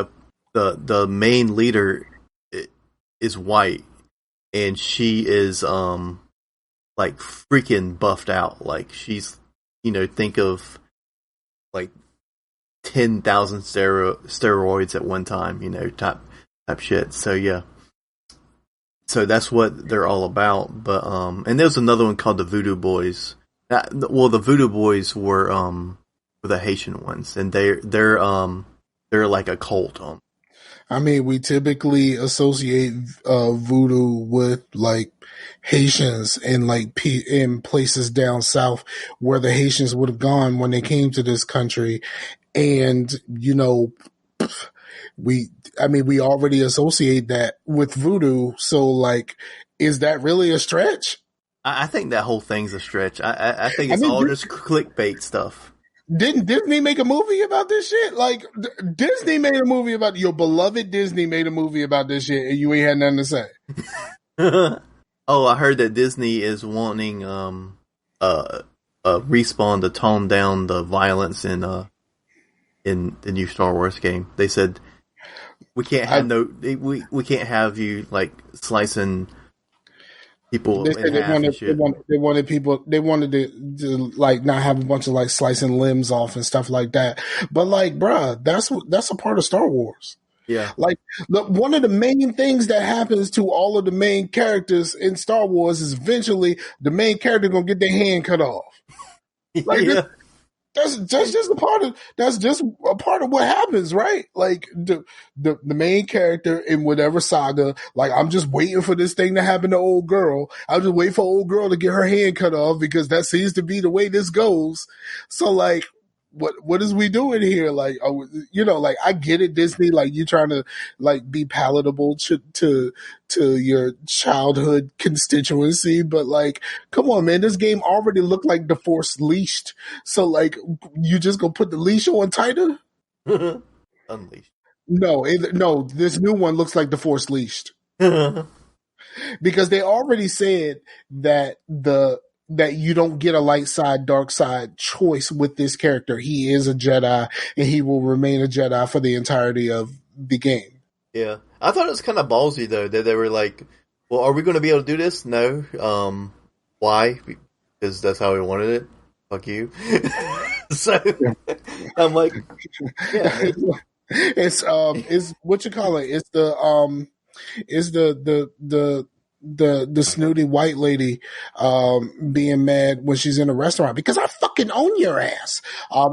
the main leader is white, and she is like freaking buffed out. Like she's, think of like 10,000 steroids at one time, type shit. So yeah, so that's what they're all about. But and there's another one called the Voodoo Boys. The Voodoo Boys were the Haitian ones, and they're like a cult. I mean, we typically associate voodoo with like Haitians and like in places down south where the Haitians would have gone when they came to this country, and we already associate that with voodoo. So like, is that really a stretch? I think that whole thing's a stretch. I think it's I mean, all just clickbait stuff. Didn't Disney make a movie about this shit? Like, Disney made a movie about your beloved Disney made a movie about this shit, and you ain't had nothing to say. Oh, I heard that Disney is wanting Respawn to tone down the violence in the new Star Wars game. They said we can't have we can't have you like slicing people They in said half and shit. they wanted to like not have a bunch of like slicing limbs off and stuff like that. But like, bruh, that's a part of Star Wars. Yeah. Like, look, one of the main things that happens to all of the main characters in Star Wars is eventually the main character gonna get their hand cut off. Like, Yeah. that's just a part of what happens, right? Like the main character in whatever saga, like, I'm just waiting for this thing to happen to old girl. I'm just waiting for old girl to get her hand cut off because that seems to be the way this goes. So like, what is we doing here? Like, like, I get it, Disney, like, you trying to like be palatable to your childhood constituency, but like, come on, man, this game already looked like the Force leashed. So like, you just gonna put the leash on tighter? Unleashed. No, this new one looks like the Force leashed. Because they already said that that you don't get a light side, dark side choice with this character. He is a Jedi, and he will remain a Jedi for the entirety of the game. Yeah. I thought it was kind of ballsy, though, that they were like, well, are we going to be able to do this? No. Why? Because that's how we wanted it. Fuck you. So, yeah. I'm like, yeah. It's what you call it? It's the snooty white lady being mad when she's in a restaurant because I fucking own your ass.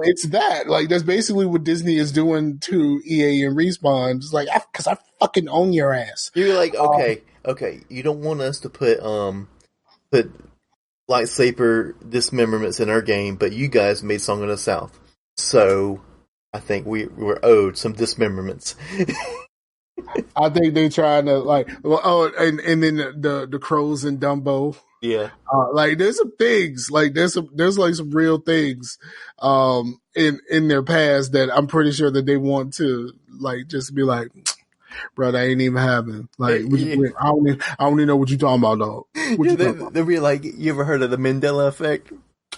It's that, like, that's basically what Disney is doing to EA and Respawn. It's like, because I fucking own your ass. You're like, okay, you don't want us to put lightsaber dismemberments in our game, but you guys made Song of the South, so I think we were owed some dismemberments. I think they trying to like, and then the crows and Dumbo. Yeah, like, there's some things, like, there's like some real things in their past that I'm pretty sure that they want to like just be like, bro, that ain't even happening. Like, I don't even know what you talking about, dog. They'll be like, you ever heard of the Mandela effect?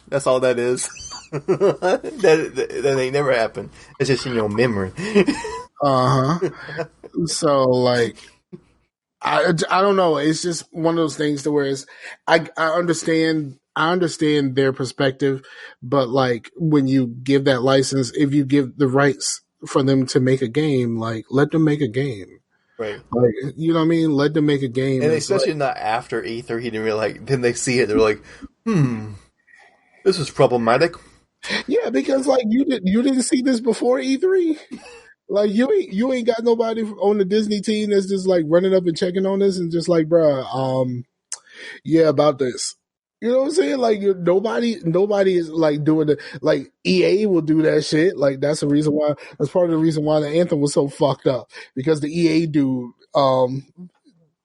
That's all that is. that ain't never happened. It's just in your memory. So like, I don't know. It's just one of those things to where it's, I understand their perspective, but like, when you give that license, if you give the rights for them to make a game, like, let them make a game. Right. Like, you know what I mean? Let them make a game. And especially not after E3, he didn't really like, then they see it, they're like, this is problematic. Yeah, because like, you didn't see this before E3. Like, you ain't got nobody on the Disney team that's just like running up and checking on this and just like, bruh, yeah, about this. You know what I'm saying? Like nobody is like doing the like EA will do that shit. Like that's the reason why. That's part of the reason why the anthem was so fucked up because the EA dude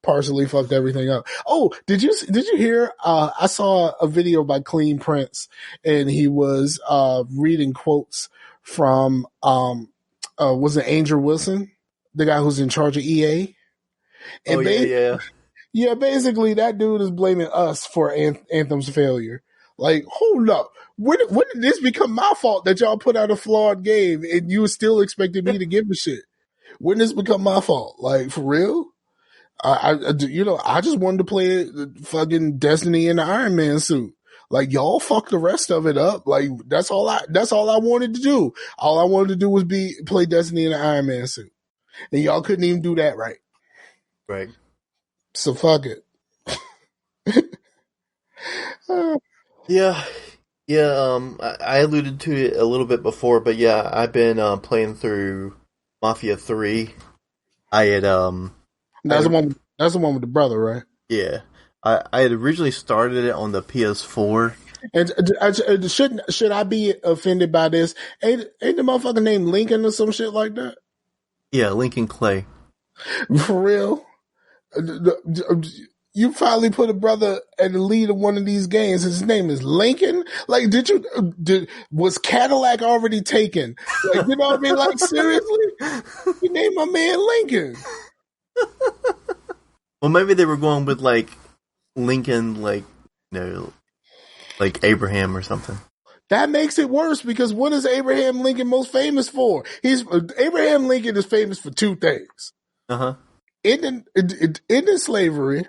partially fucked everything up. Oh, did you hear? I saw a video by Clean Prince, and he was reading quotes from was it Angel Wilson, the guy who's in charge of EA? And yeah. Yeah, basically that dude is blaming us for Anthem's failure. Like, hold up. When did this become my fault that y'all put out a flawed game and you still expected me to give a shit? When did this become my fault? Like, for real? I just wanted to play fucking Destiny in the Iron Man suit. Like, y'all fucked the rest of it up. Like, that's all I wanted to do. All I wanted to do was play Destiny in the Iron Man suit. And y'all couldn't even do that right. Right. So fuck it. Yeah. I alluded to it a little bit before, but yeah, I've been playing through Mafia 3. I had That's the one with the brother, right? Yeah. I had originally started it on the PS4. And should I be offended by this? Ain't the motherfucker named Lincoln or some shit like that? Yeah, Lincoln Clay. For real? You finally put a brother at the lead of one of these games. His name is Lincoln. Like, was Cadillac already taken? Like, you know what I mean? Like, seriously? You named my man Lincoln. Well, maybe they were going with like Lincoln, like, like Abraham or something. That makes it worse because what is Abraham Lincoln most famous for? Abraham Lincoln is famous for two things. Ending slavery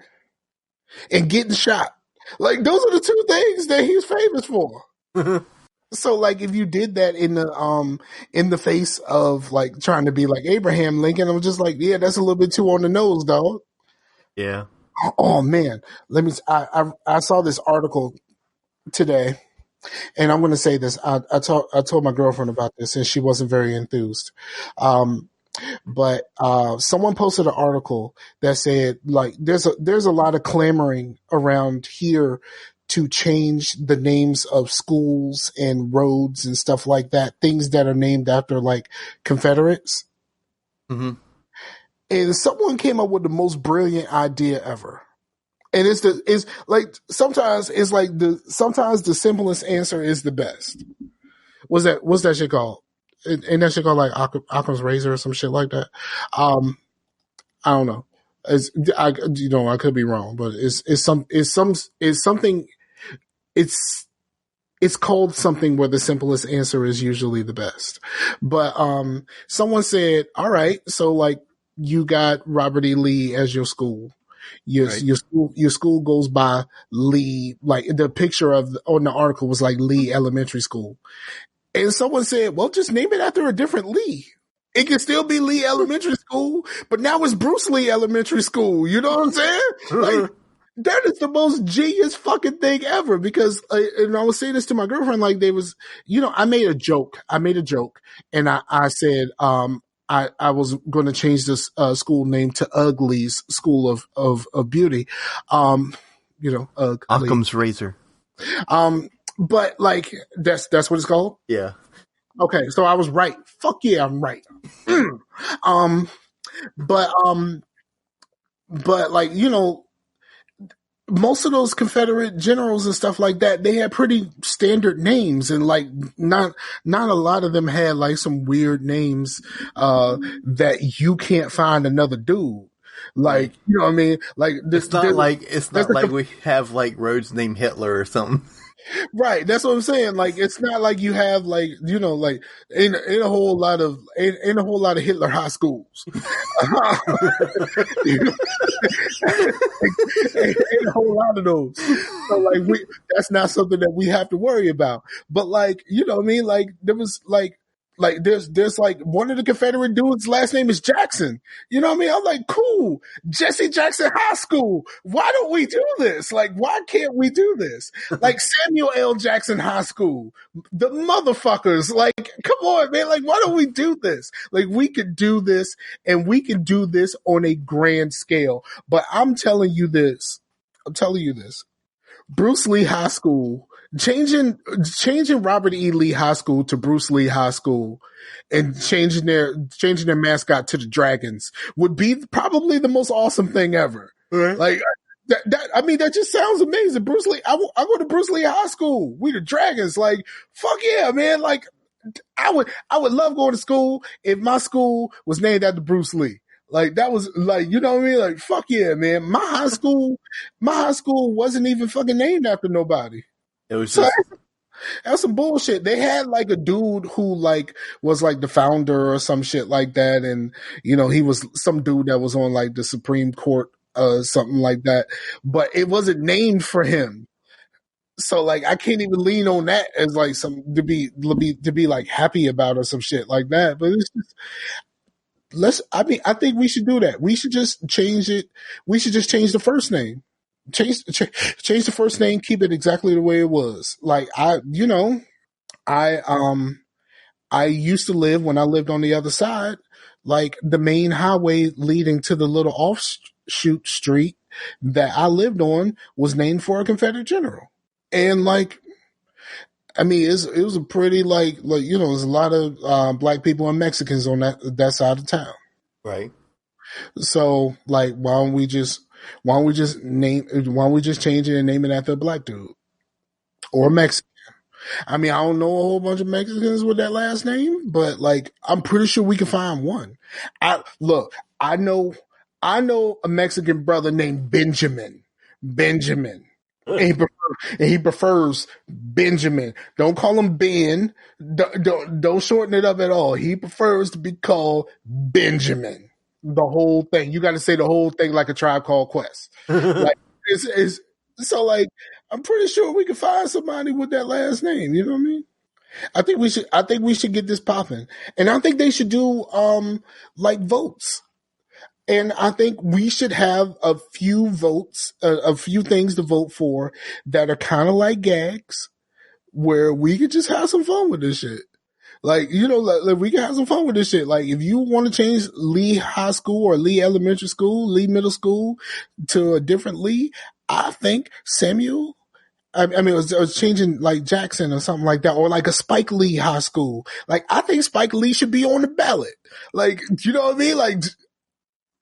and getting shot. Like, those are the two things that he's famous for. So, like, if you did that in the face of like trying to be like Abraham Lincoln, I'm just like, yeah, that's a little bit too on the nose, dog. Yeah. Oh man, I saw this article today, and I'm going to say this. I told my girlfriend about this, and she wasn't very enthused. But someone posted an article that said like there's a lot of clamoring around here to change the names of schools and roads and stuff like that, things that are named after like Confederates. Mm-hmm. And someone came up with the most brilliant idea ever. And sometimes the simplest answer is the best. What's that shit called? Ain't that shit called like Occam's razor or some shit like that? I don't know. I could be wrong, but it's called something where the simplest answer is usually the best. But someone said, all right, so like you got Robert E. Lee as your school. Your school goes by Lee, like the picture on the article was like Lee Elementary School. And someone said, well, just name it after a different Lee. It can still be Lee Elementary School, but now it's Bruce Lee Elementary School. You know what I'm saying? Like, that is the most genius fucking thing ever because, and I was saying this to my girlfriend, like I made a joke and I said, I was going to change this, school name to Ugly's School of Beauty. Occam's razor. But like, that's what it's called? Yeah. Okay. So I was right. Fuck yeah, I'm right. But like, most of those Confederate generals and stuff like that, they had pretty standard names and like not a lot of them had like some weird names, that you can't find another dude. Like, you know what I mean? Like it's not like we have like roads named Hitler or something. Right, that's what I'm saying. Like, it's not like you have like like in a whole lot of Hitler high schools. Ain't a whole lot of those. So like that's not something that we have to worry about. But like, you know what I mean? Like there was like there's like one of the Confederate dudes' last name is Jackson. You know what I mean? I'm like, cool, Jesse Jackson High School. Why don't we do this? Like, why can't we do this? Like Samuel L. Jackson High School, the motherfuckers. Like, come on, man. Like, why don't we do this? Like, we could do this, and we can do this on a grand scale. But I'm telling you this. Bruce Lee High School, changing Robert E. Lee High School to Bruce Lee High School, and changing their mascot to the Dragons would be probably the most awesome thing ever. Right. Like that just sounds amazing. Bruce Lee, I go to Bruce Lee High School. We the Dragons. Like, fuck yeah, man. Like, I would love going to school if my school was named after Bruce Lee. Like, that was like, you know what I mean? Like, fuck yeah, man. My high school wasn't even fucking named after nobody. It was just. That's some bullshit. They had like a dude who like was like the founder or some shit like that. And, you know, he was some dude that was on like the Supreme Court, something like that, but it wasn't named for him. So like, I can't even lean on that as like some to be like happy about or some shit like that. But it's just, I think we should do that. We should just change it. We should just change the first name. Change the first name, keep it exactly the way it was. Like, I used to live, when I lived on the other side, like the main highway leading to the little offshoot street that I lived on was named for a Confederate general. And like, I mean, it was a pretty like, you know, there's a lot of black people and Mexicans on that side of town. Right. So like, why don't we just change it and name it after a black dude or a Mexican? I mean, I don't know a whole bunch of Mexicans with that last name, but like, I'm pretty sure we can find one. I know a Mexican brother named Benjamin. And he prefers Benjamin. Don't call him Ben. Don't shorten it up at all. He prefers to be called Benjamin. The whole thing. You got to say the whole thing like a Tribe Called Quest. Like, it's so like, I'm pretty sure we can find somebody with that last name. You know what I mean? I think we should get this popping, and I think they should do like votes. And I think we should have a few votes, a few things to vote for that are kind of like gags, where we could just have some fun with this shit. Like, you know, like we can have some fun with this shit. Like, if you want to change Lee High School or Lee Elementary School, Lee Middle School to a different Lee, I think Samuel, I mean, it was changing like Jackson or something like that, or like a Spike Lee High School. Like, I think Spike Lee should be on the ballot. Like, you know what I mean? Like,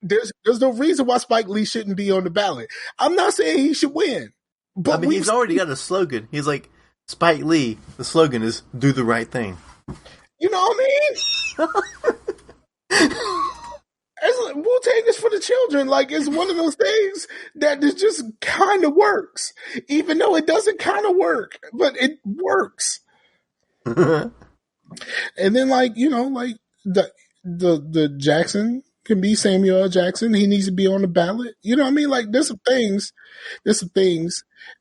there's no reason why Spike Lee shouldn't be on the ballot. I'm not saying he should win, but I mean, he's already got a slogan. He's like, Spike Lee, the slogan is "Do the right thing." You know what I mean? Wu-Tang is for the children. Like, it's one of those things that is just kind of works, even though it doesn't kind of work, but it works. And then, like, you know, like the Jackson can be Samuel L. Jackson. He needs to be on the ballot. You know what I mean? Like, there's some things,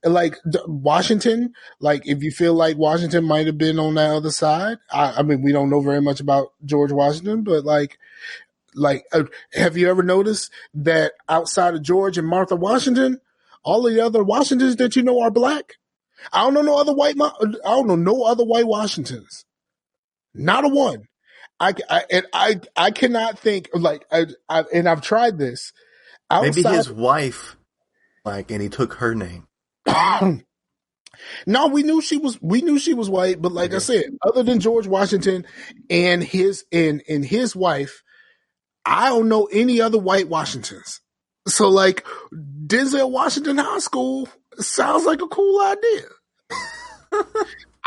like Washington. Like, if you feel like Washington might have been on that other side, I mean, we don't know very much about George Washington, but like, have you ever noticed that outside of George and Martha Washington, all of the other Washingtons that you know are black? I don't know no other white Washingtons. Not a one. I cannot think of like, and I've tried this. Maybe his wife, like, and he took her name. No, we knew she was white, but like I said, other than George Washington and his wife, I don't know any other white Washingtons. So like, Denzel Washington High School sounds like a cool idea.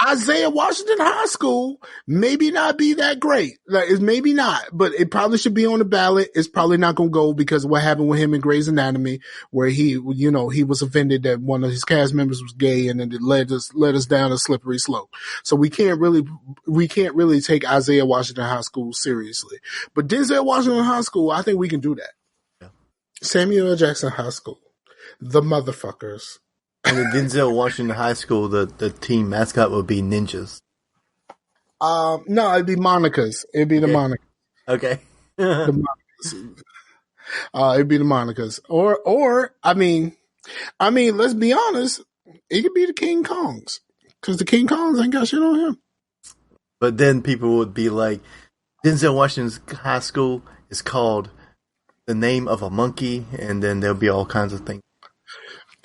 Isaiah Washington High School maybe not be that great. Like, it's maybe not, but it probably should be on the ballot. It's probably not going to go because of what happened with him in Grey's Anatomy, where he, you know, he was offended that one of his cast members was gay, and then it led us down a slippery slope. So we can't really take Isaiah Washington High School seriously. But Denzel Washington High School, I think we can do that. Yeah. Samuel L. Jackson High School, the motherfuckers. And in Denzel Washington High School, the team mascot would be ninjas. No, it'd be Monicas. It'd be the Monicas. Okay. The Monicas. It'd be the Monicas. Or I mean, let's be honest, it could be the King Kongs. Because the King Kongs ain't got shit on him. But then people would be like, Denzel Washington's high school is called the name of a monkey, and then there'll be all kinds of things.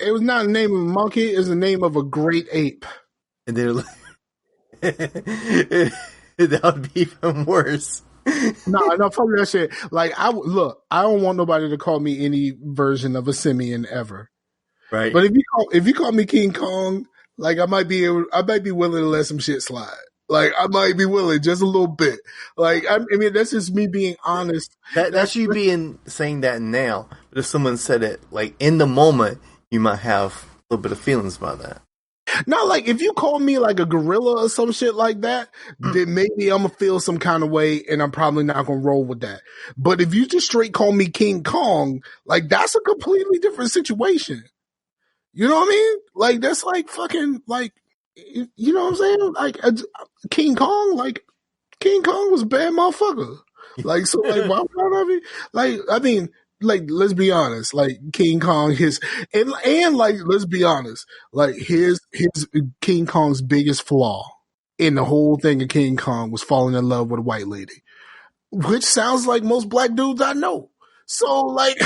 It was not the name of a monkey. It was the name of a great ape. And they're like, that would be even worse. No, fuck that shit. Like, I don't want nobody to call me any version of a simian ever. Right. But if you call me King Kong, like I might be willing to let some shit slide. Like I might be willing just a little bit. Like I mean, that's just me being honest. That's you saying that now. But if someone said it like in the moment, you might have a little bit of feelings about that. Not like if you call me like a gorilla or some shit like that, then maybe I'm gonna feel some kind of way, and I'm probably not gonna roll with that. But if you just straight call me King Kong, like that's a completely different situation. You know what I mean? Like that's like fucking like, you know what I'm saying? Like King Kong was a bad motherfucker. Like so, like why would I be like? I mean. Like, let's be honest, like King Kong, and like, let's be honest, like his King Kong's biggest flaw in the whole thing of King Kong was falling in love with a white lady, which sounds like most black dudes I know. So like,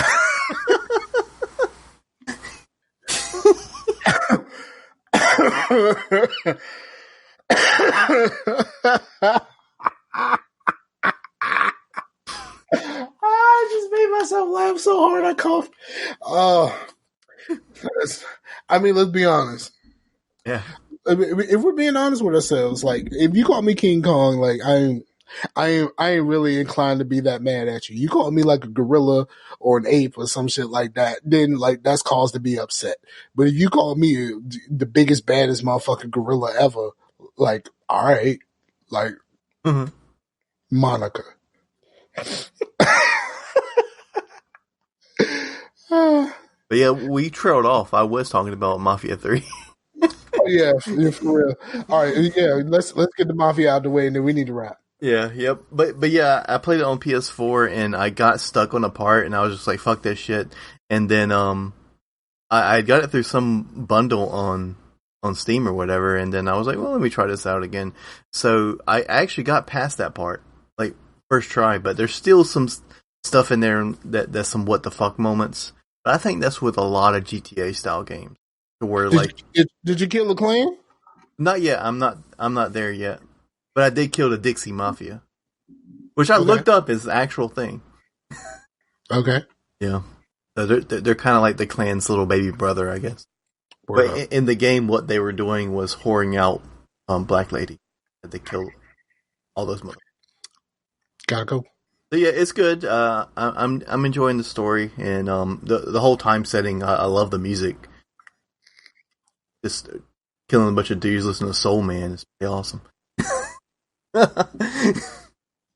I just made myself laugh so hard I coughed. I mean, let's be honest. Yeah. If we're being honest with ourselves, like if you call me King Kong, like I ain't really inclined to be that mad at you. You call me like a gorilla or an ape or some shit like that, then like that's cause to be upset. But if you call me the biggest, baddest motherfucking gorilla ever, like all right, like Monica. But yeah, we trailed off. I was talking about Mafia 3. Oh, yeah, for real. All right, yeah, let's get the Mafia out of the way, and then we need to wrap. Yeah, yep. But yeah, I played it on PS4, and I got stuck on a part, and I was just like, "Fuck this shit." And then I got it through some bundle on Steam or whatever, and then I was like, "Well, let me try this out again." So I actually got past that part, like first try, but there's still some stuff in there that's some what the fuck moments. But I think that's with a lot of GTA style games, where did you kill the clan? Not yet. I'm not there yet. But I did kill the Dixie Mafia, which I looked up as the actual thing. Okay. Yeah. So they're kind of like the clan's little baby brother, I guess. But in the game, what they were doing was whoring out Black Lady. That they killed all those mother. Gotta go. So yeah, it's good. I'm enjoying the story and the whole time setting. I love the music. Just killing a bunch of dudes listening to Soul Man is pretty awesome.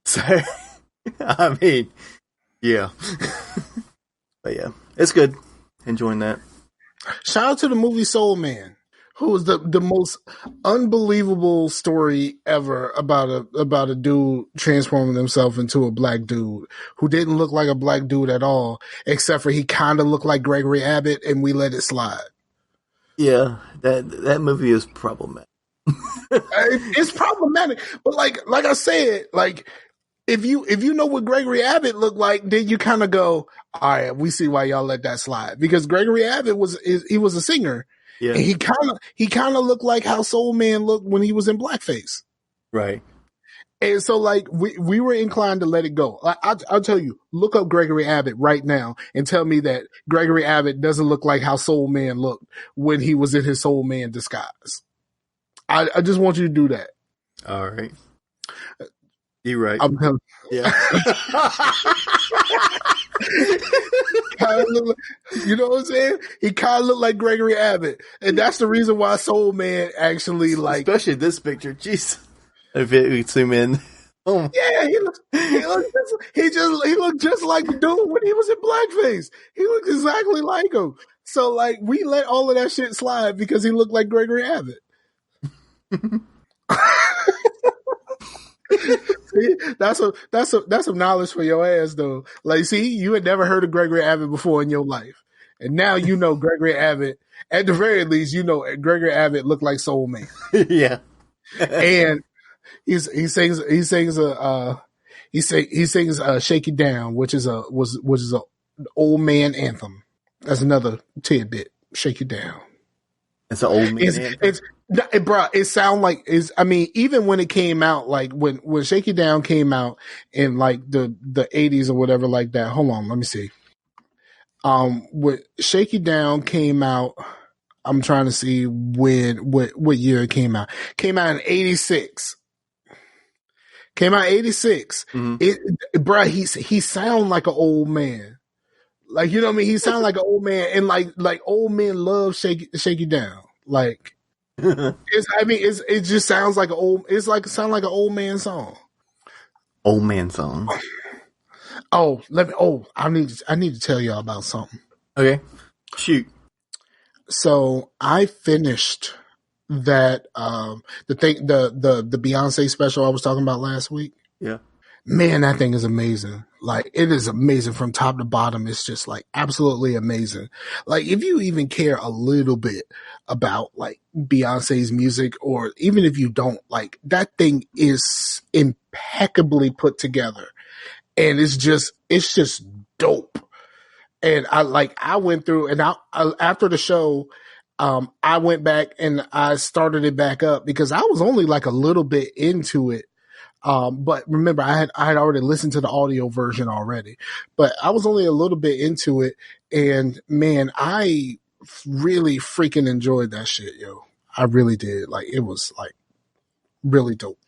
So, I mean, yeah. But yeah, it's good. Enjoying that. Shout out to the movie Soul Man, who was the most unbelievable story ever about a dude transforming himself into a black dude who didn't look like a black dude at all, except for he kind of looked like Gregory Abbott, and we let it slide. Yeah, that movie is problematic. It's problematic, but like I said, like if you know what Gregory Abbott looked like, then you kind of go, all right, we see why y'all let that slide, because Gregory Abbott was a singer, and he kind of looked like how Soul Man looked when he was in blackface, right? And so like we were inclined to let it go. I'll tell you, look up Gregory Abbott right now and tell me that Gregory Abbott doesn't look like how Soul Man looked when he was in his Soul Man disguise. I just want you to do that. All right. You're right. I'm telling you. Yeah. You know what I'm saying? He kind of looked like Gregory Abbott. And that's the reason why Soul Man actually like... Especially this picture. Jeez. If we zoom in. Oh. Yeah, he looked just like the dude when he was in blackface. He looked exactly like him. So like we let all of that shit slide because he looked like Gregory Abbott. See, that's some knowledge for your ass though. Like, see, you had never heard of Gregory Abbott before in your life, and now you know Gregory Abbott. At the very least, you know Gregory Abbott looked like Soul Man. Yeah, and he sings "Shake It Down," which is a old man anthem. That's another tidbit. Shake You Down. It's an old man anthem. Bro, it sound like I mean, even when it came out, like when Shake You Down came out in like the 80s or whatever like that. Hold on, let me see. When Shake You Down came out, I'm trying to see what year it came out. Came out in 86. Came out 86. Mm-hmm. Bro, he sound like an old man. Like, you know what I mean? He sound like an old man, and like old men love shake you down. Like, it just sounds like sound like an old man song. Old man song. I need to tell y'all about something. Okay. Shoot. So I finished that the Beyonce special I was talking about last week. Yeah. Man, that thing is amazing. Like, it is amazing from top to bottom. It's just like absolutely amazing. Like, if you even care a little bit about like Beyonce's music, or even if you don't, like, that thing is impeccably put together, and it's just dope. And I went through, and after the show, I went back and I started it back up because I was only like a little bit into it. But remember, I had already listened to the audio version already, but I was only a little bit into it, and man, I really freaking enjoyed that shit, yo. I really did. Like, it was like really dope.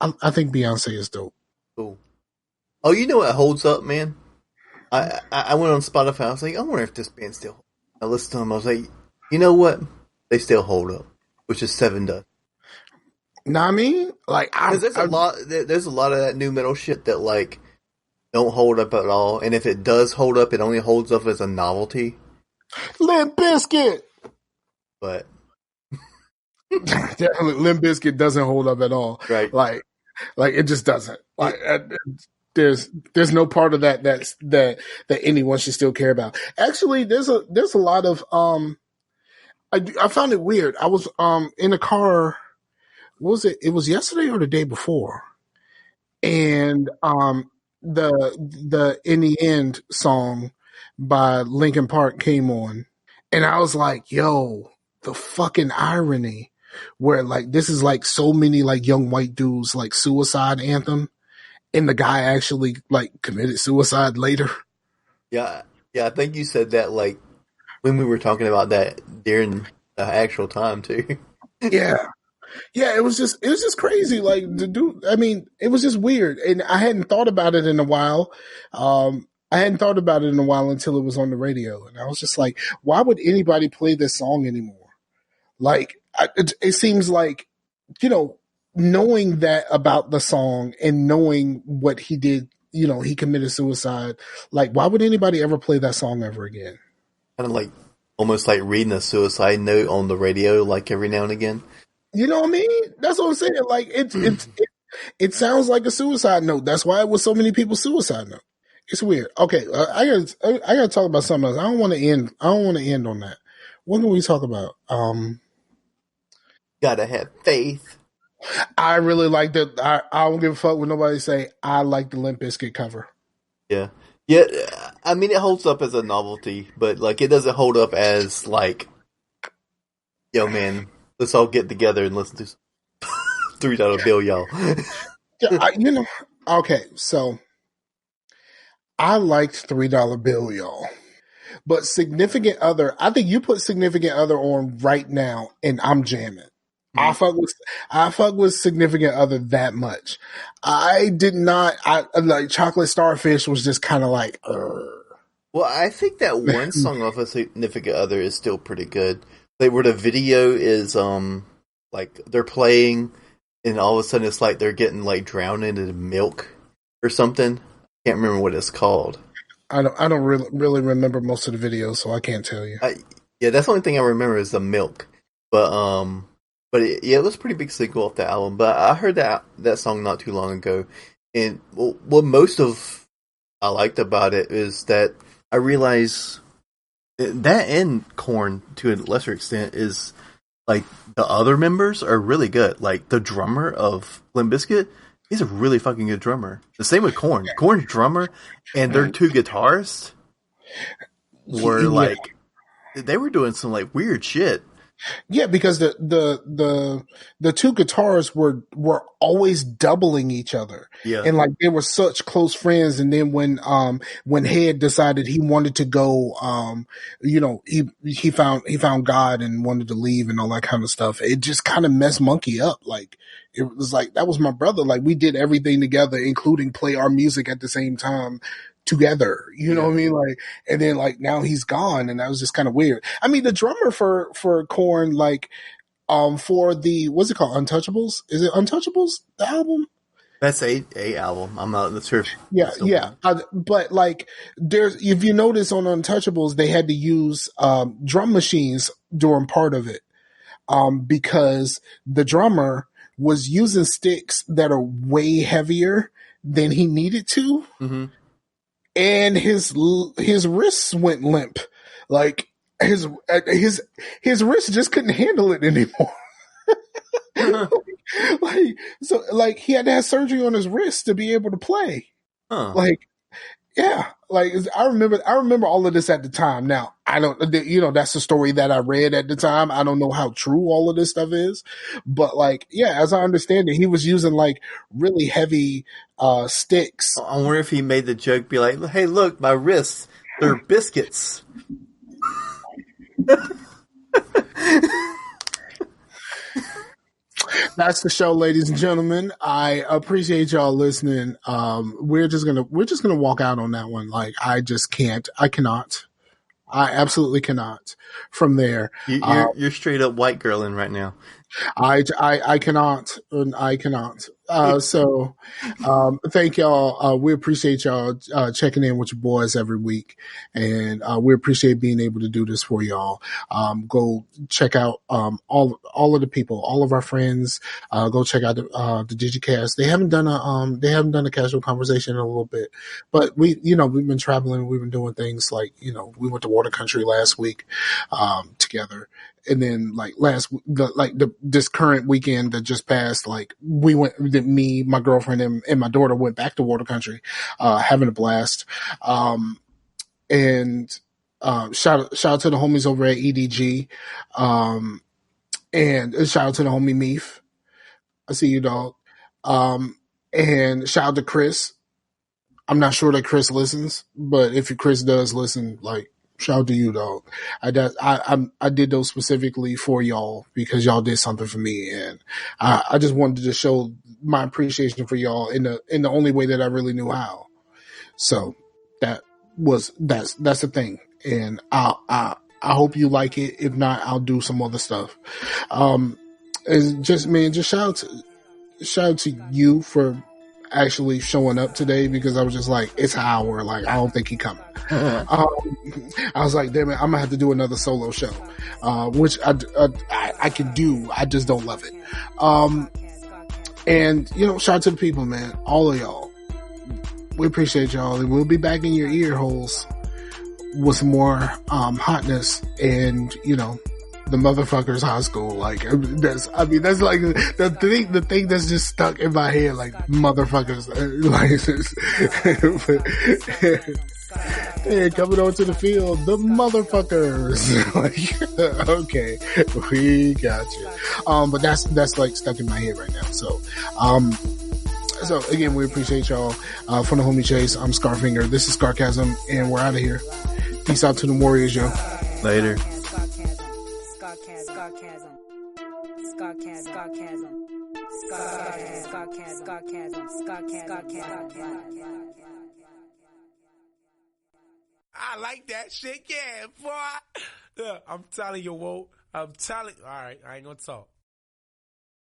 I think Beyonce is dope. Cool. Oh, you know what holds up, man? I went on Spotify. I was like, I wonder if this band still. I listened to them. I was like, you know what? They still hold up, which is Seven Dust. Know what I mean? Like, there's a lot of that new metal shit that like don't hold up at all, and if it does hold up, it only holds up as a novelty. Limp Bizkit, but definitely Limp Bizkit doesn't hold up at all. Right? Like it just doesn't. Like, there's no part of that anyone should still care about. Actually, there's a lot of I found it weird. I was in a car. What was it? It was yesterday or the day before, and the In the End song by Linkin Park came on, and I was like, yo, the fucking irony where like this is like so many like young white dudes like suicide anthem, and the guy actually like committed suicide later. Yeah, I think you said that like when we were talking about that during the actual time too. Yeah, it was just crazy. Like, the dude, I mean, it was just weird, and I hadn't thought about it in a while. Until it was on the radio, and I was just like, why would anybody play this song anymore? Like, it seems like, you know, knowing that about the song and knowing what he did, you know, he committed suicide. Like, why would anybody ever play that song ever again? Kind of like almost like reading a suicide note on the radio, like every now and again. You know what I mean? That's what I'm saying. Like, it sounds like a suicide note. That's why it was so many people's suicide note. It's weird. Okay, I gotta talk about something else. I don't want to end on that. What can we talk about? Gotta have faith. I really like that. I don't give a fuck what nobody say. I like the Limp Bizkit cover. Yeah. I mean, it holds up as a novelty, but like it doesn't hold up as like, yo, man. Let's all get together and listen to $3 bill, y'all. Yeah, okay, so I liked $3 bill, y'all. But Significant Other, I think you put Significant Other on right now, and I'm jamming. Mm-hmm. I fuck with Significant Other that much. I did not. I like Chocolate Starfish was just kind of like. Well, I think that one song off of Significant Other is still pretty good. Like where the video is like they're playing and all of a sudden it's like they're getting like drowned in milk or something. I can't remember what it's called. I don't really remember most of the videos, so I can't tell you. Yeah, that's the only thing I remember is the milk. But it was a pretty big single off the album. But I heard that song not too long ago, and what most of I liked about it is that I realized that and Korn, to a lesser extent, is like the other members are really good. Like the drummer of Limp Bizkit, he's a really fucking good drummer. The same with Korn. Korn's drummer and their two guitarists were like they were doing some like weird shit. Yeah, because the two guitars were always doubling each other. Yeah. And like they were such close friends. And then when Head decided he wanted to go, he found God and wanted to leave and all that kind of stuff. It just kind of messed Monkey up. Like it was like, that was my brother. Like we did everything together, including play our music at the same time together, you know what I mean? Like, and then like now he's gone, and that was just kind of weird. I mean, the drummer for Korn, like, for the, what's it called? Untouchables? Is it Untouchables, the album? That's a album. I'm not sure. Yeah. But like, if you notice on Untouchables, they had to use drum machines during part of it, because the drummer was using sticks that are way heavier than he needed to. Mm-hmm. And his wrists went limp. Like his wrist just couldn't handle it anymore. like he had to have surgery on his wrist to be able to play. Huh. Like, yeah, like I remember all of this at the time. Now I don't, that's the story that I read at the time. I don't know how true all of this stuff is, but like, yeah, as I understand it, he was using like really heavy sticks. I wonder if he made the joke be like, "Hey, look, my wrists, they're biscuits." That's the show, ladies and gentlemen. I appreciate y'all listening. We're just gonna walk out on that one. Like, I just can't. I cannot. I absolutely cannot. From there, you're straight up white girling right now. I cannot. I cannot. So, thank y'all. We appreciate y'all, checking in with your boys every week. And, we appreciate being able to do this for y'all. Go check out, all of the people, all of our friends. Go check out the DigiCast. They haven't done a casual conversation in a little bit, but we've been traveling. We've been doing things like, we went to Water Country last week, together. And then like this current weekend that just passed, like me, my girlfriend and my daughter went back to Water Country, having a blast. And shout out to the homies over at EDG. And shout out to the homie Meef. I see you, dog. And shout out to Chris. I'm not sure that Chris listens, but if Chris does listen, like, shout out to you, dog. I did those specifically for y'all because y'all did something for me, and I just wanted to show my appreciation for y'all in the only way that I really knew how. So that's the thing, and I hope you like it. If not, I'll do some other stuff. Just shout out to you for actually showing up today, because I was just like, it's an hour, like I don't think he coming. I was like, damn it, I'm gonna have to do another solo show, which I can do. I just don't love it. And shout out to the people, man, all of y'all. We appreciate y'all, and we'll be back in your ear holes with some more hotness and the motherfuckers high school. Like that's like the thing that's just stuck in my head, like motherfuckers. Hey, coming onto the field, the motherfuckers. Like, okay, we got you. But that's like stuck in my head right now. So again, we appreciate y'all. From the homie Chase, I'm Scarfinger. This is Scarcasm, and we're out of here. Peace out to the Warriors, yo. Later. I like that shit, yeah, boy. Yeah, I'm telling you, Whoa. All right, I ain't gonna talk.